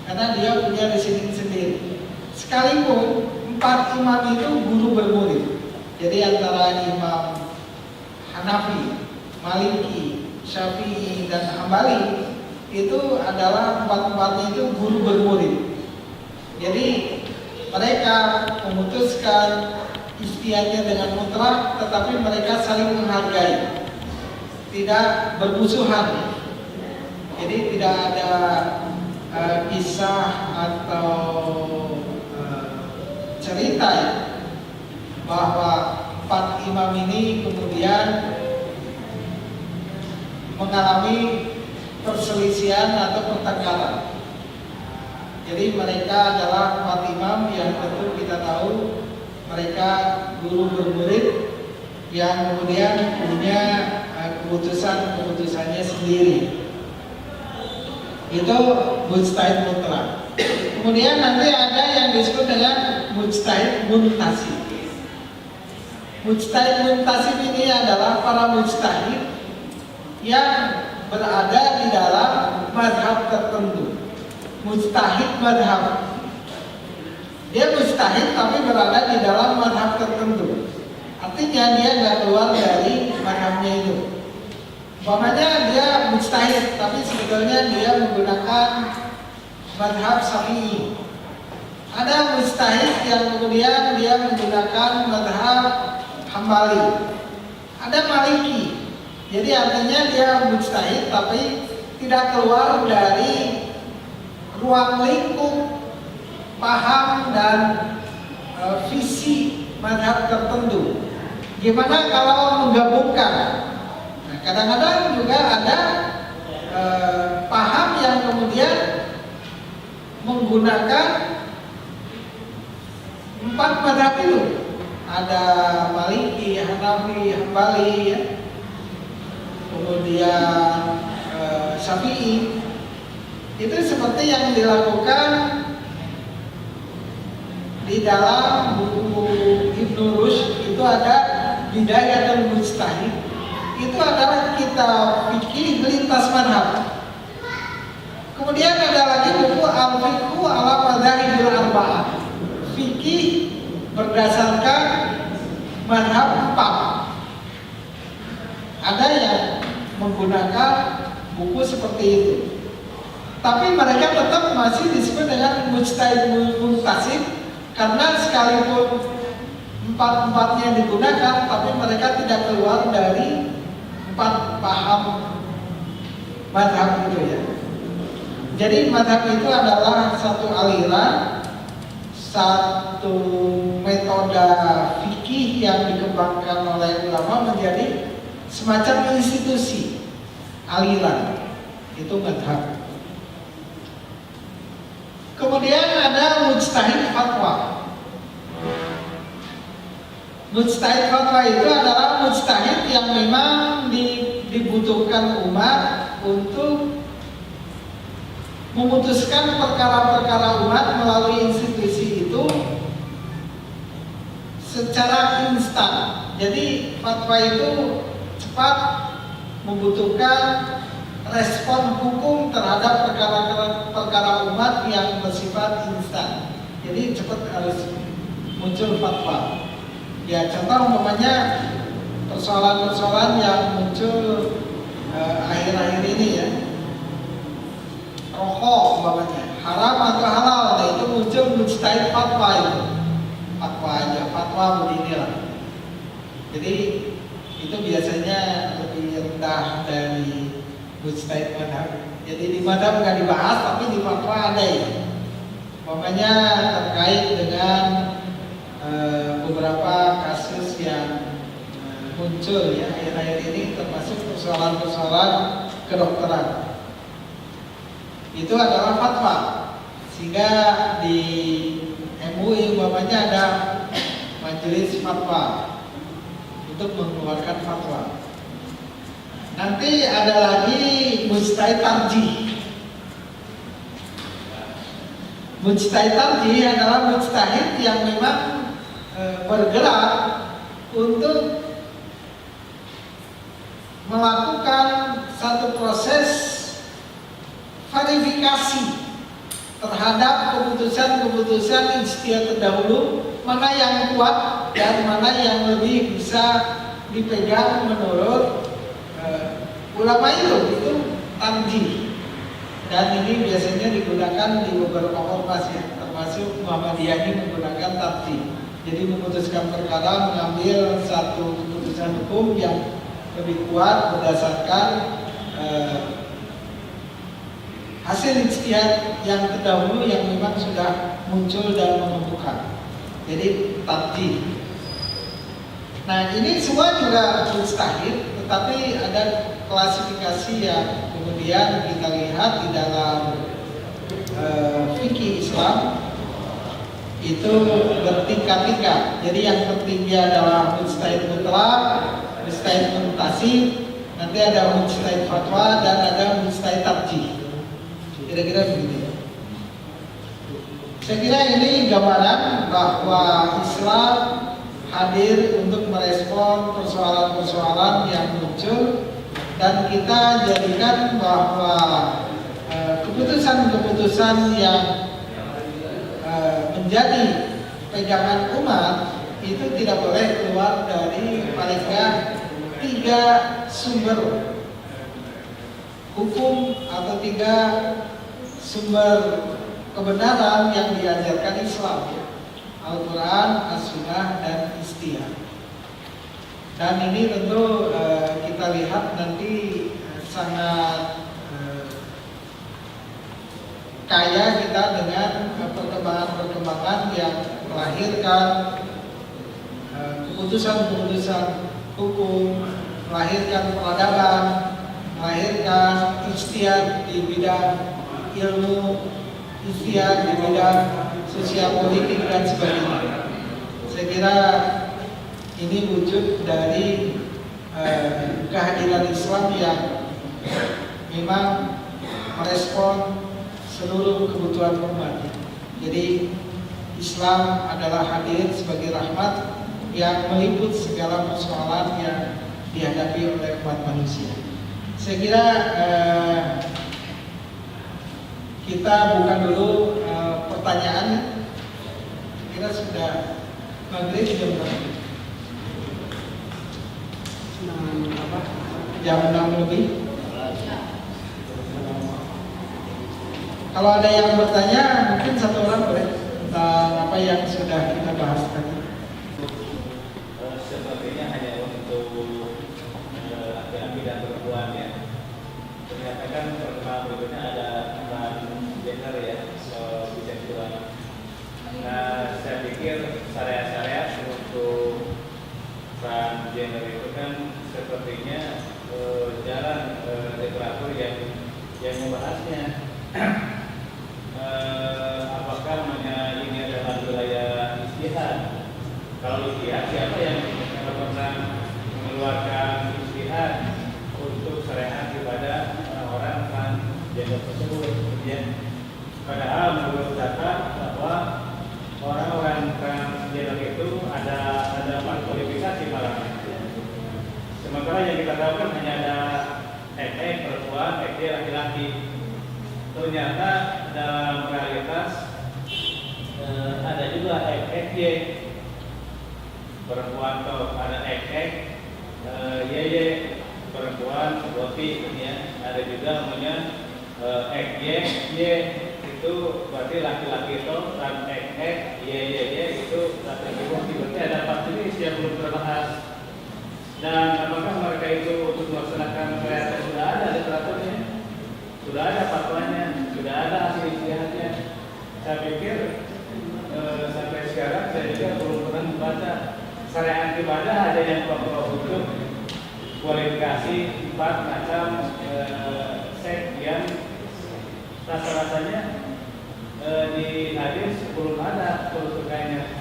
karena dia punya reasoning sendiri. Sekalipun 4 imam itu guru bermurid, jadi antara Imam Hanafi, Maliki, Syafi'i dan Hambali itu adalah 4-4-nya itu guru bermurid. Jadi mereka memutuskan ijtihadnya dengan mutlak, tetapi mereka saling menghargai, tidak bermusuhan. Jadi tidak ada kisah atau cerita ya, bahwa 4 imam ini kemudian mengalami perselisihan atau pertengkaran. Jadi mereka adalah 4 imam yang tentu kita tahu mereka guru bermurid yang kemudian punya keputusannya sendiri. Itu mujtahid mutlak. Kemudian nanti ada yang disebut dengan mujtahid muntasib. Mujtahid muntasib ini adalah para mujtahid yang berada di dalam mazhab tertentu. Mujtahid mazhab. Dia mujtahid tapi berada di dalam mazhab tertentu. Artinya dia nggak keluar dari mazhabnya itu. Umpamanya dia mujtahid tapi sebetulnya dia menggunakan mazhab Syafi'i. Ada mujtahid yang kemudian dia menggunakan mazhab Hambali. Ada Maliki. Jadi artinya dia mujtahid tapi tidak keluar dari ruang lingkup paham dan visi mazhab tertentu. Gimana kalau menggabungkan? Nah, kadang-kadang juga ada paham yang kemudian menggunakan 4 mazhab itu. Ada Maliki, Hanafi, Hambali, ya. Kemudian Syafi'i. Itu seperti yang dilakukan di dalam buku Ibnu Rushd. Itu ada Bidayatul Mujtahid. Itu adalah kitab fikih lintas mazhab. Kemudian ada lagi buku Al-Fiqhu ala Madzahibil Arba'ah. Fikih berdasarkan mazhab 4. Ada yang menggunakan buku seperti itu. Tapi mereka tetap masih disebut dengan mujtahid muntasib, karena sekalipun empat-empatnya digunakan, tapi mereka tidak keluar dari 4 paham madhab itu ya. Jadi madhab itu adalah satu aliran, satu metode fikih yang dikembangkan oleh ulama menjadi semacam institusi aliran, itu madhab. Kemudian ada mujtahid fatwa. Mujtahid fatwa itu adalah mujtahid yang memang dibutuhkan umat untuk memutuskan perkara-perkara umat melalui institusi itu secara instan. Jadi fatwa itu cepat, membutuhkan respon hukum terhadap perkara umat yang bersifat instan. Jadi cepat harus muncul fatwa. Ya, contoh umpamanya persoalan-persoalan yang muncul akhir-akhir ini ya, rokok umpamanya haram atau halal, nah itu muncul mujtahid fatwa itu, fatwa aja, fatwa beginilah. Jadi itu biasanya lebih rendah dari mujtahid madhab. Jadi di madhab nggak dibahas, tapi di fatwa ada ya. Umpamanya terkait dengan beberapa kasus yang muncul ya akhir-akhir ini, termasuk persoalan-persoalan kedokteran. Itu adalah fatwa. Sehingga di MUI umpamanya ada majelis fatwa untuk mengeluarkan fatwa. Nanti ada lagi mujtahid tarjih. Mujtahid tarjih adalah mujtahid yang memang bergerak untuk melakukan satu proses verifikasi terhadap keputusan-keputusan ijtihad terdahulu, mana yang kuat dan mana yang lebih bisa dipegang menurut ulama itu tarjih. Dan ini biasanya digunakan di beberapa ormas ya, termasuk Muhammadiyah ini menggunakan tarjih. Jadi memutuskan perkara, mengambil satu keputusan hukum yang lebih kuat berdasarkan hasil ijtihad yang terdahulu yang memang sudah muncul dan menentukan. Jadi tarjih. Nah ini semua juga mujtahid, tetapi ada klasifikasi yang kemudian kita lihat di dalam fikih Islam itu bertingkat-tingkat. Jadi yang tertinggi adalah mujtahid mutlak, mujtahid muntasib, nanti ada mujtahid fatwa, dan ada mujtahid tarjih. Kira-kira begitu. Saya kira ini gambaran bahwa Islam hadir untuk merespon persoalan-persoalan yang muncul, dan kita jadikan bahwa keputusan-keputusan yang menjadi pegangan umat itu tidak boleh keluar dari paling nggak 3 sumber hukum atau 3 sumber kebenaran yang diajarkan Islam, Al-Quran, As-Sunnah, dan Ijtihad. Dan ini tentu kita lihat nanti sangat kaya kita dengan perkembangan-perkembangan yang melahirkan keputusan-keputusan hukum, melahirkan peradaban, melahirkan ijtihad di bidang ilmu, ijtihad di bidang sosial politik dan sebagainya. Saya kira ini wujud dari kehadiran Islam yang memang merespon seluruh kebutuhan umat. Jadi Islam adalah hadir sebagai rahmat yang meliput segala persoalan yang dihadapi oleh umat manusia. Saya kira kita buka dulu pertanyaan. Kira sudah maghrib jam berapa? Jam 6 lebih. Kalau ada yang bertanya, mungkin satu orang boleh tentang apa yang sudah kita bahas tadi. Sepertinya hanya untuk laki-laki dan perempuan ya. Ternyata kan perkembangan berikutnya ada gender ya, biseksual. Nah, saya pikir syariat-syariat untuk transgender itu kan sepertinya jarang literatur yang membahasnya. Apakah ini adalah wilayah ijtihad? Kalau ijtihad, siapa yang pernah mengeluarkan ijtihad untuk syariat kepada orang-orang transgender tersebut? Ya. Padahal menurut data bahwa orang-orang transgender itu ada 4 kualifikasi malah. Sementara yang kita tahu kan hanya ada XX perempuan, XY laki-laki. Ternyata dalam realitas ada juga XY perempuan, atau ada XX YY perempuan, boti ya. Ada juga namanya XY Y itu berarti laki-laki itu, dan XX YY itu laki-laki boti. Berarti ada 4 jenis yang belum terbahas. Dan apakah mereka itu untuk melaksanakan realitas sudah ada literaturnya? Sudah ada fatwanya, sudah ada hasil ijtihadnya. Saya pikir sampai sekarang saya juga belum pernah membaca syariat ibadah ada yang pokok untuk kualifikasi 4 macam seks yang rasa-rasanya di hadis belum ada kualifikasinya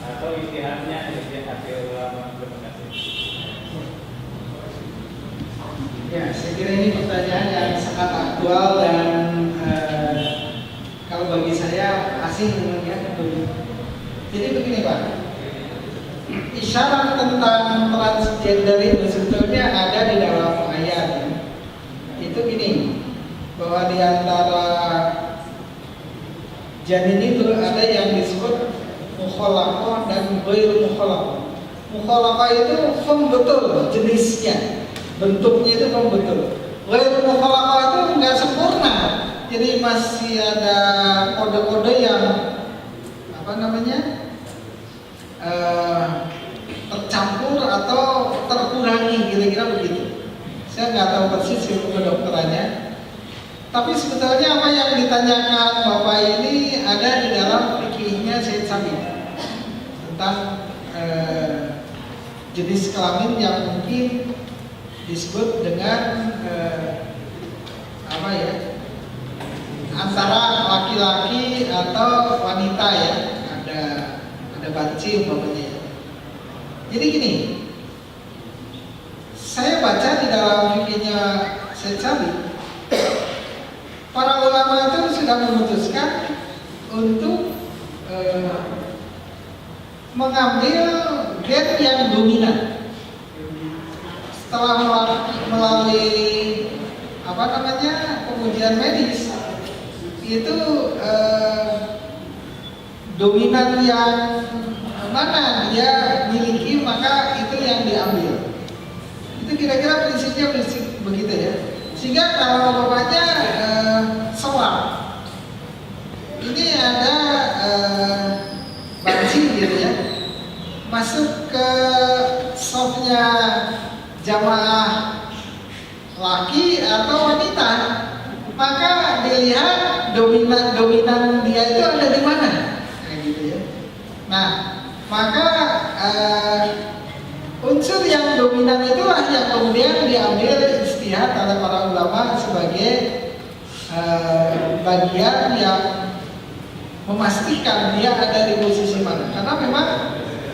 atau ijtihadnya, hasil ulama. Terima kasih. Ya, saya kira ini pertanyaan yang sangat aktual dan kalau bagi saya asing ya. Jadi begini Pak, isyarat tentang transgender itu sebetulnya ada di dalam ayat. Itu gini, bahwa di antara janin itu ada yang disebut mukhalaqah dan ghairu mukhalaqah. Mukhalaqah itu firm betul jenisnya, bentuknya itu firm betul. Ghairu mukhalaqah itu nggak sempurna, jadi masih ada kode-kode yang apa namanya tercampur atau terkurangi, kira-kira begitu. Saya nggak tahu persis ilmu kedokterannya. Tapi sebetulnya apa yang ditanyakan Bapak ini ada di dalam fikihnya Syed Sabiq tentang jenis kelamin yang mungkin disebut dengan apa ya, antara laki-laki atau wanita ya, ada banci umpamanya. Jadi gini, saya baca di dalam fikihnya Syed Sabiq, para ulama itu sudah memutuskan untuk mengambil gen yang dominan. Setelah melalui apa namanya pengujian medis, itu dominan yang mana dia miliki, maka itu yang diambil. Itu kira-kira prinsipnya begitu ya. Sehingga kalau bapaknya swab, ini ada banci gitu ya, masuk ke softnya jamaah laki atau wanita, maka dilihat dominan dia itu ada di mana, kayak gitu ya. Nah, maka unsur yang dominan itulah yang kemudian diambil istihad oleh para ulama sebagai bagian yang memastikan dia ada di posisi mana. Karena memang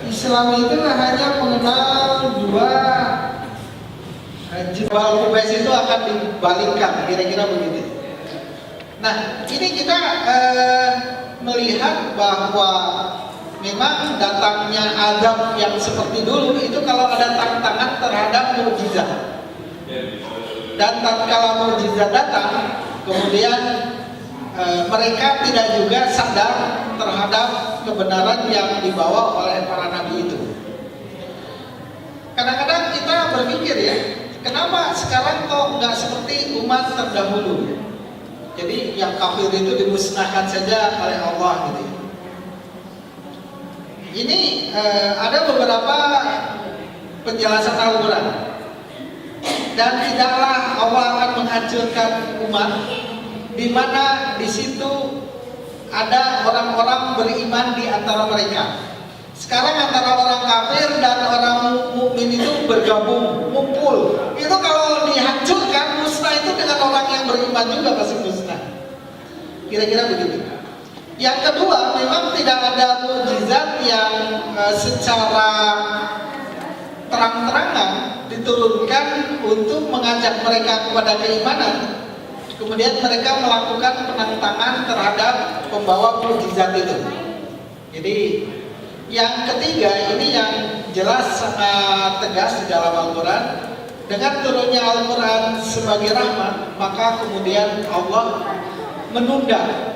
Islam itu hanya mengenal 2 jebal kubais itu akan dibalikkan, kira-kira begitu. Nah, ini kita melihat bahwa memang datangnya azab yang seperti dulu itu kalau ada tantangan terhadap mukjizat. Dan tatkala mukjizat datang, kemudian mereka tidak juga sadar terhadap kebenaran yang dibawa oleh para nabi itu. Kadang-kadang kita berpikir ya, kenapa sekarang kok nggak seperti umat terdahulu? Jadi yang kafir itu dimusnahkan saja oleh Allah gitu. Ini ada beberapa penjelasan Al-Quran. Dan tidaklah Allah akan menghancurkan umat di mana di situ ada orang-orang beriman di antara mereka. Sekarang antara orang kafir dan orang mukmin itu bergabung, ngumpul. Itu kalau dihancurkan, musnah itu dengan orang yang beriman juga pasti musnah. Kira-kira begitu. Yang kedua, memang tidak ada mukjizat yang secara terang-terangan diturunkan untuk mengajak mereka kepada keimanan. Kemudian mereka melakukan penentangan terhadap pembawa mukjizat itu. Jadi yang ketiga ini yang jelas sangat tegas di dalam Al-Quran. Dengan turunnya Al-Quran sebagai rahmat, maka kemudian Allah menunda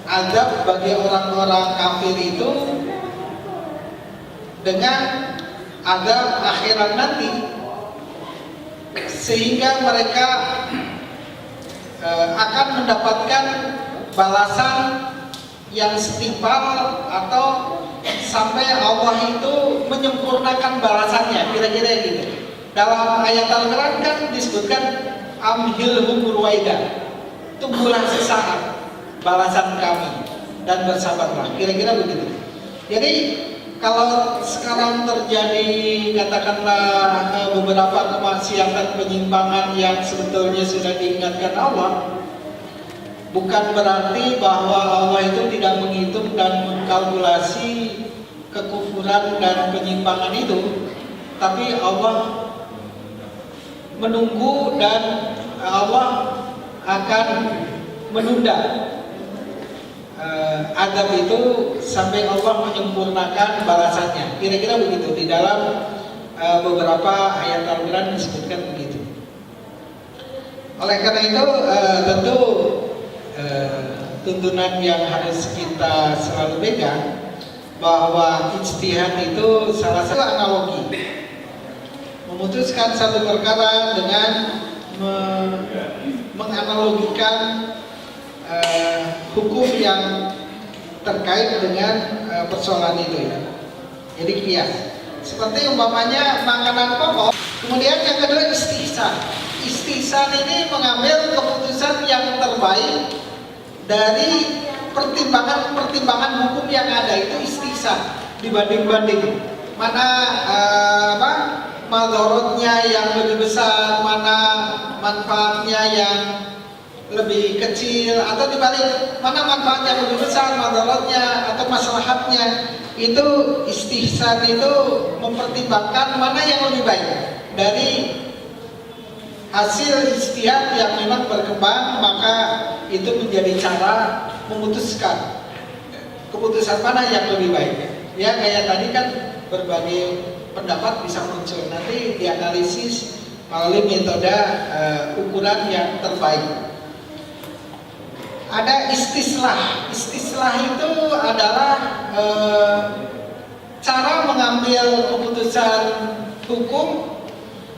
azab bagi orang-orang kafir itu dengan azab akhirat nanti, sehingga mereka akan mendapatkan balasan yang setimpal atau sampai Allah itu menyempurnakan balasannya, kira-kira gitu. Dalam ayat Al-Quran kan disebutkan amhilhum ruwaida, tunggulah sesaat balasan kami dan bersabarlah, kira-kira begitu. Jadi kalau sekarang terjadi katakanlah beberapa kemaksiatan, penyimpangan yang sebetulnya sudah diingatkan Allah, bukan berarti bahwa Allah itu tidak menghitung dan mengkalkulasi kekufuran dan penyimpangan itu, tapi Allah menunggu dan Allah akan menunda adab itu sampai Allah menyempurnakan balasannya. Kira-kira begitu di dalam beberapa ayat Al-Quran disebutkan begitu. Oleh karena itu tentu tuntunan yang harus kita selalu pegang bahwa ijtihad itu salah satu analogi. Memutuskan satu perkara dengan menganalogikan hukum yang terkait dengan persoalan itu ya. Jadi kias. Seperti umpamanya makanan pokok. Kemudian yang kedua istihsan. Istihsan ini mengambil keputusan yang terbaik dari pertimbangan hukum yang ada, itu istihsan, dibanding-banding mana madorotnya yang lebih besar, mana manfaatnya yang lebih kecil, atau dibalik mana manfaat yang lebih besar, madorotnya atau maslahatnya. Itu istihsan itu mempertimbangkan mana yang lebih baik dari hasil ijtihad yang memang berkembang, maka itu menjadi cara memutuskan keputusan mana yang lebih baik. Ya kayak tadi kan berbagai pendapat bisa muncul, nanti dianalisis melalui metode ukuran yang terbaik. Ada istislah. Istislah itu adalah cara mengambil keputusan hukum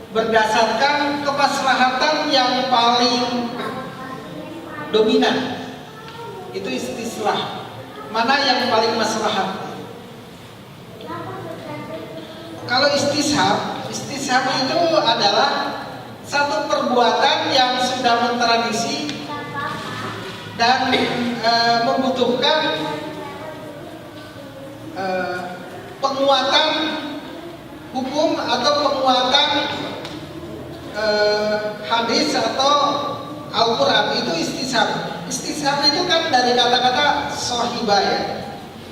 berdasarkan kemaslahatan yang paling dominan. Itu istislah. Mana yang paling maslahat? Kalau istishab itu adalah satu perbuatan yang sudah mentradisi dan membutuhkan penguatan hukum atau penguatan hadis atau Al-Quran. Itu istishab. Istishab itu kan dari kata-kata sohibah ya,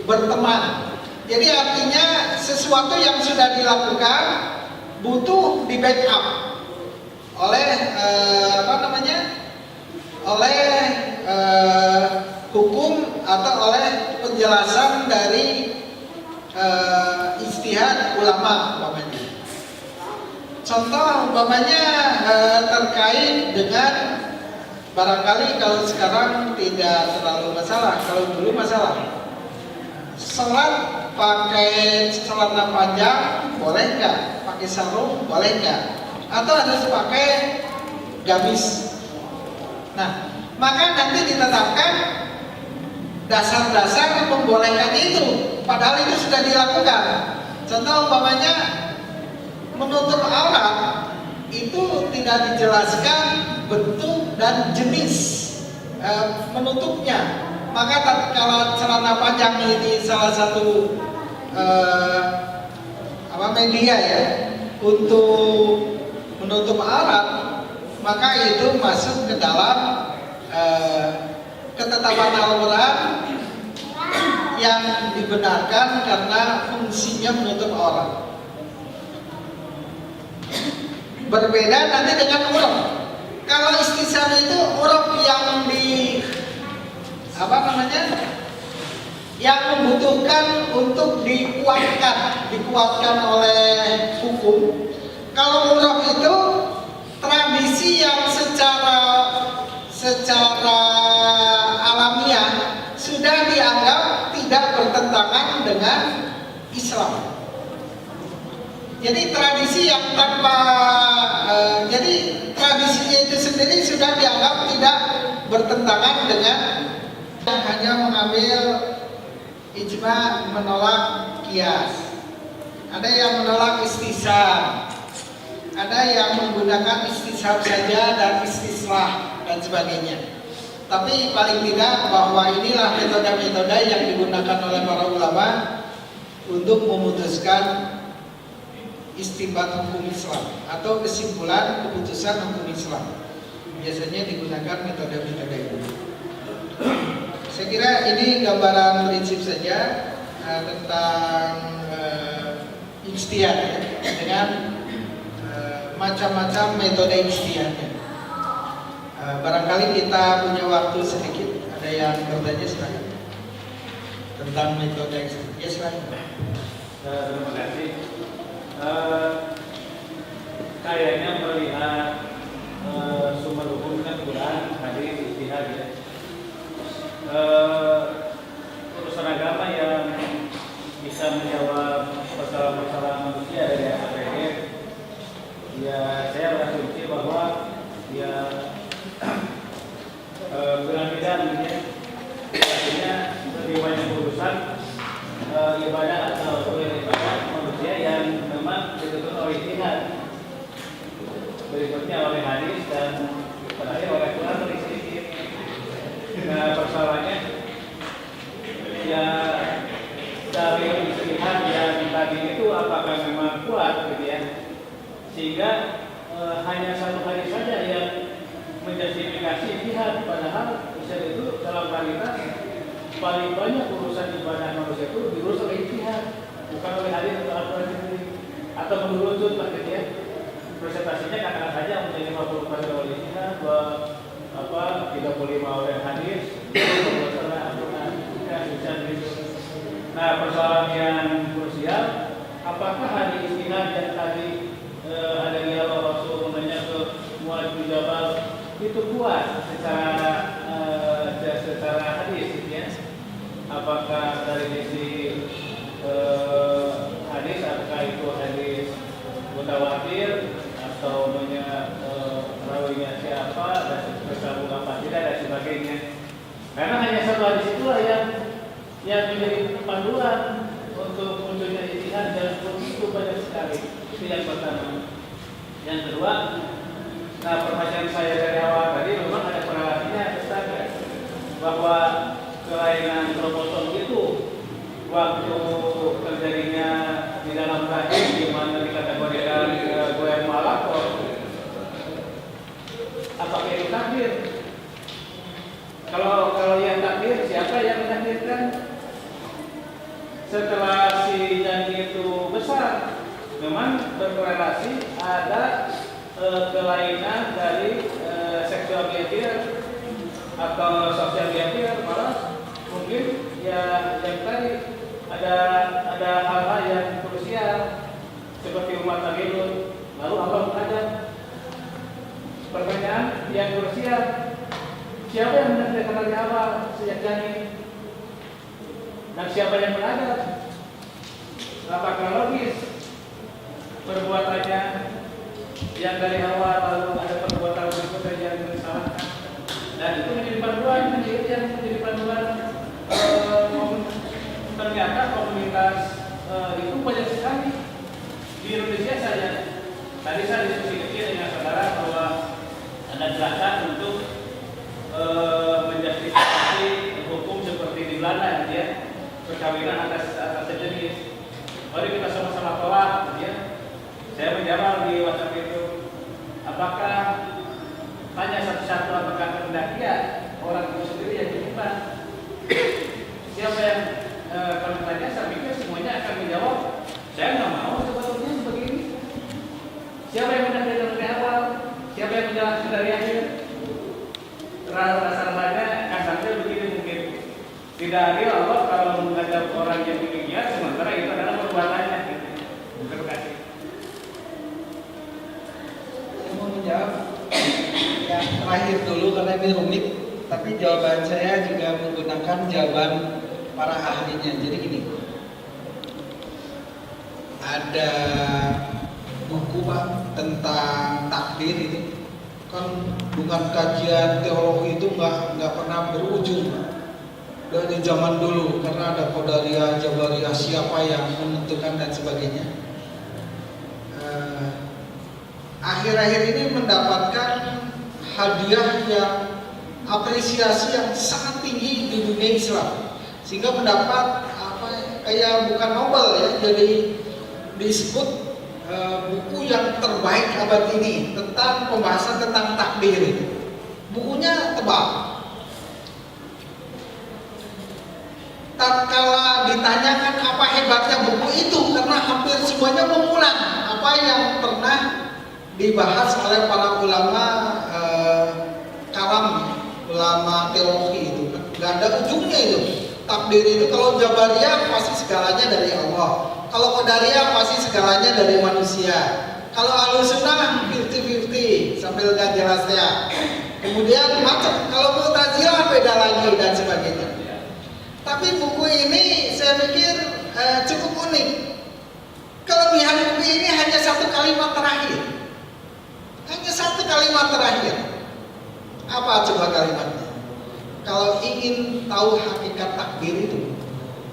berteman. Jadi artinya sesuatu yang sudah dilakukan butuh di backup oleh oleh hukum atau oleh penjelasan dari ijtihad ulama umpamanya. Contoh umpamanya terkait dengan, barangkali kalau sekarang tidak terlalu masalah, kalau dulu masalah. Sholat pakai celana panjang boleh nggak? Pakai sarung boleh nggak? Atau harus pakai gamis? Nah, maka nanti ditetapkan dasar-dasar membolehkan itu, padahal itu sudah dilakukan. Contoh umpamanya menutup aurat itu tidak dijelaskan bentuk dan jenis menutupnya. Maka kalau celana panjang ini salah satu media ya untuk menutup aurat, maka itu masuk ke dalam ketetapan Al-Quran yang dibenarkan karena fungsinya menutup aurat. Berbeda nanti dengan uruf. Kalau istisam itu uruf yang yang membutuhkan untuk dikuatkan oleh hukum. Kalau uruf itu tradisi yang secara alamiah sudah dianggap tidak bertentangan dengan Islam. Jadi tradisi yang jadi tradisinya itu sendiri sudah dianggap tidak bertentangan dengan, yang hanya mengambil ijma, menolak qiyas. Ada yang menolak istisab, ada yang menggunakan istisab saja dan istislah dan sebagainya. Tapi paling tidak bahwa inilah metode-metode yang digunakan oleh para ulama untuk memutuskan istinbat hukum Islam atau kesimpulan keputusan hukum Islam. Biasanya digunakan metode-metode itu. Saya kira ini gambaran prinsip saja tentang ijtihad ya, dengan macam-macam metode ijtihadnya. Barangkali kita punya waktu sedikit, ada yang bertanya silakan tentang metode ijtihad. Ya silakan. Terima kasih. Kayaknya melihat sumber hukum kan Quran, hadis, ijtihad ya. Urusan agama yang bisa menjawab persoalan-persoalan manusia dari APD, ya saya berasumsi bahwa ya berbeda ya. Artinya lebih banyak urusan ibadah atau ibadah manusia yang memang dituntut oleh ijtihad, berikutnya oleh hadis, dan terakhir oleh Quran sedikit. Nah persoalannya ya dari ijtihad yang tadi itu apakah memang kuat gitu ya, sehingga hanya satu hadis saja yang menjustifikasi ijtihad, padahal Islam itu dalam realitas paling banyak urusan ibadah manusia itu diurus oleh ijtihad, bukan oleh hadis atau Al-Quran sendiri, atau menurut lah gitu ya. Presentasinya katakan saja menjadi 50% oleh ijtihad, 35 oleh hadis, 20 oleh Al-Quran. Nah persoalan yang krusial, apakah hadis ijtihad yang tadi ada di awal Rasul menanya ke Muadz bin Jabal itu kuat secara hadis ya? Apakah dari sisi hadis, apakah itu hadis mutawatir atau rawinya siapa dan bersambung apa tidak dan sebagainya. Karena hanya satu hadis itulah yang menjadi panduan untuk munculnya ijtihad, dan itu banyak sekali. Itu yang pertama. Yang kedua, nah pertanyaan saya dari awal tadi memang ada korelasinya Ustaz, bahwa kelainan kromosom itu waktu terjadinya di dalam rahim, di mana dikategorikan goyang malakot, apakah itu takdir? Kalau yang takdir, siapa yang menakdirkan? Setelah si janji itu besar, memang berkorelasi ada kelainan dari seksual behavior atau sosial behavior, malah mungkin ya yang tadi ada hal-hal yang krusial seperti umat Nabi Lut, lalu Allah mengajak. Pertanyaan yang krusial, siapa yang menakdirkan dari awal sejak janin, dan siapa yang mengajak? Apakah logis perbuatannya yang dari awal lalu ada perbuatan berikutnya yang disalahkan, dan itu menjadi itu banyak sekali di Indonesia saja. Tadi saya diskusi kecil dengan saudara bahwa ada gerakan untuk menjustifikasi hukum seperti di Belanda, ya, perkawinan atas sejenis. Mari kita sama-sama tolak, ya. Saya menjawab di WhatsApp itu, apakah tanya satu-satu apakah kehendak dia orang itu sendiri yang diminta? Siapa yang kalau ditanya, saya pikir semuanya akan menjawab, saya nggak mau sebetulnya begini. Siapa yang menjelaskan dari awal? Siapa yang menjelaskan dari akhir? Rasa-rasanya kasarnya begini mungkin. Tidak adil Allah kalau menghadap orang yang demikian, sementara itu adalah perbuatannya. Terima kasih. Saya mau menjawab yang terakhir dulu karena ini rumit, tapi jawaban saya juga menggunakan jawaban para ahlinya. Jadi gini, ada buku Pak tentang takdir itu kan bukan kajian teologi itu nggak pernah berujung dari zaman dulu karena ada Qadariyah, Jabariyah, siapa yang menentukan dan sebagainya. Akhir-akhir ini mendapatkan hadiah yang apresiasi yang sangat tinggi di dunia Islam sehingga mendapat kayak bukan Nobel ya, jadi disebut buku yang terbaik abad ini tentang pembahasan tentang takdir itu. Bukunya tebal. Tatkala ditanyakan apa hebatnya buku itu, karena hampir semuanya mengulang apa yang pernah dibahas oleh para ulama kalam, ulama teologi itu. Gak ada ujungnya itu. Takdir itu kalau Jabariyah pasti segalanya dari Allah. Kalau Qadariyah pasti segalanya dari manusia. Kalau Ahlussunnah 50-50 sambil gak jelas ya. Kemudian macam kalau Mu'tazilah beda lagi dan sebagainya. Tapi buku ini saya pikir cukup unik. Kelebihan buku ini hanya satu kalimat terakhir. Hanya satu kalimat terakhir. Apa coba kalimatnya? Kalau ingin tahu hakikat takdir itu,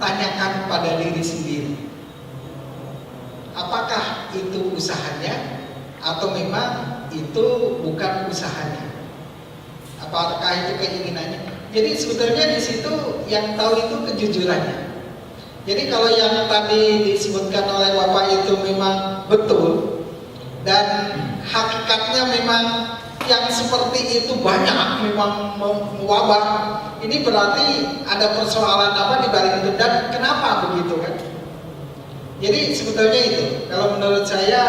tanyakan pada diri sendiri. Apakah itu usahanya atau memang itu bukan usahanya? Apakah itu keinginannya? Jadi sebetulnya di situ yang tahu itu kejujurannya. Jadi kalau yang tadi disebutkan oleh Bapak itu memang betul dan hakikatnya memang yang seperti itu banyak memang mewabah, ini berarti ada persoalan apa di balik itu dan kenapa begitu kan? Jadi sebetulnya itu kalau menurut saya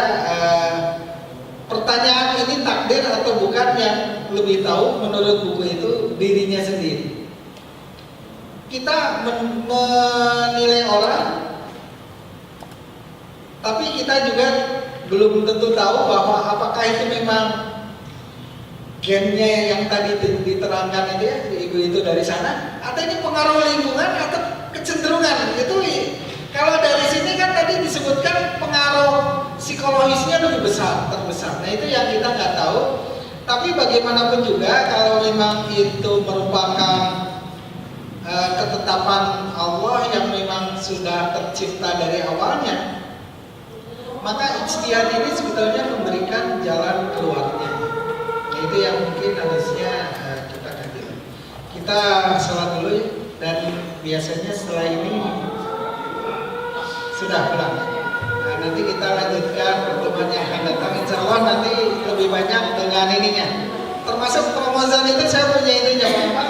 pertanyaan ini takdir atau bukan yang lebih tahu menurut buku itu dirinya sendiri. Kita menilai orang, tapi kita juga belum tentu tahu bahwa apakah itu memang gennya yang tadi diterangkan itu ya, ibu itu dari sana, atau ini pengaruh lingkungan atau kecenderungan itu. Kalau dari sini kan tadi disebutkan pengaruh psikologisnya lebih terbesar. Nah itu yang kita nggak tahu. Tapi bagaimanapun juga kalau memang itu merupakan ketetapan Allah yang memang sudah tercipta dari awalnya, maka ijtihad ini sebetulnya memberikan jalan keluarnya. Nah, itu yang mungkin harusnya kita kaji. Kita sholat dulu ya, dan biasanya setelah ini sudah pulang. Nah, nanti kita lanjutkan pertemuan yang akan datang. Insya Allah nanti lebih banyak dengan ininya. Termasuk Ramadan itu saya punya itunya Pak.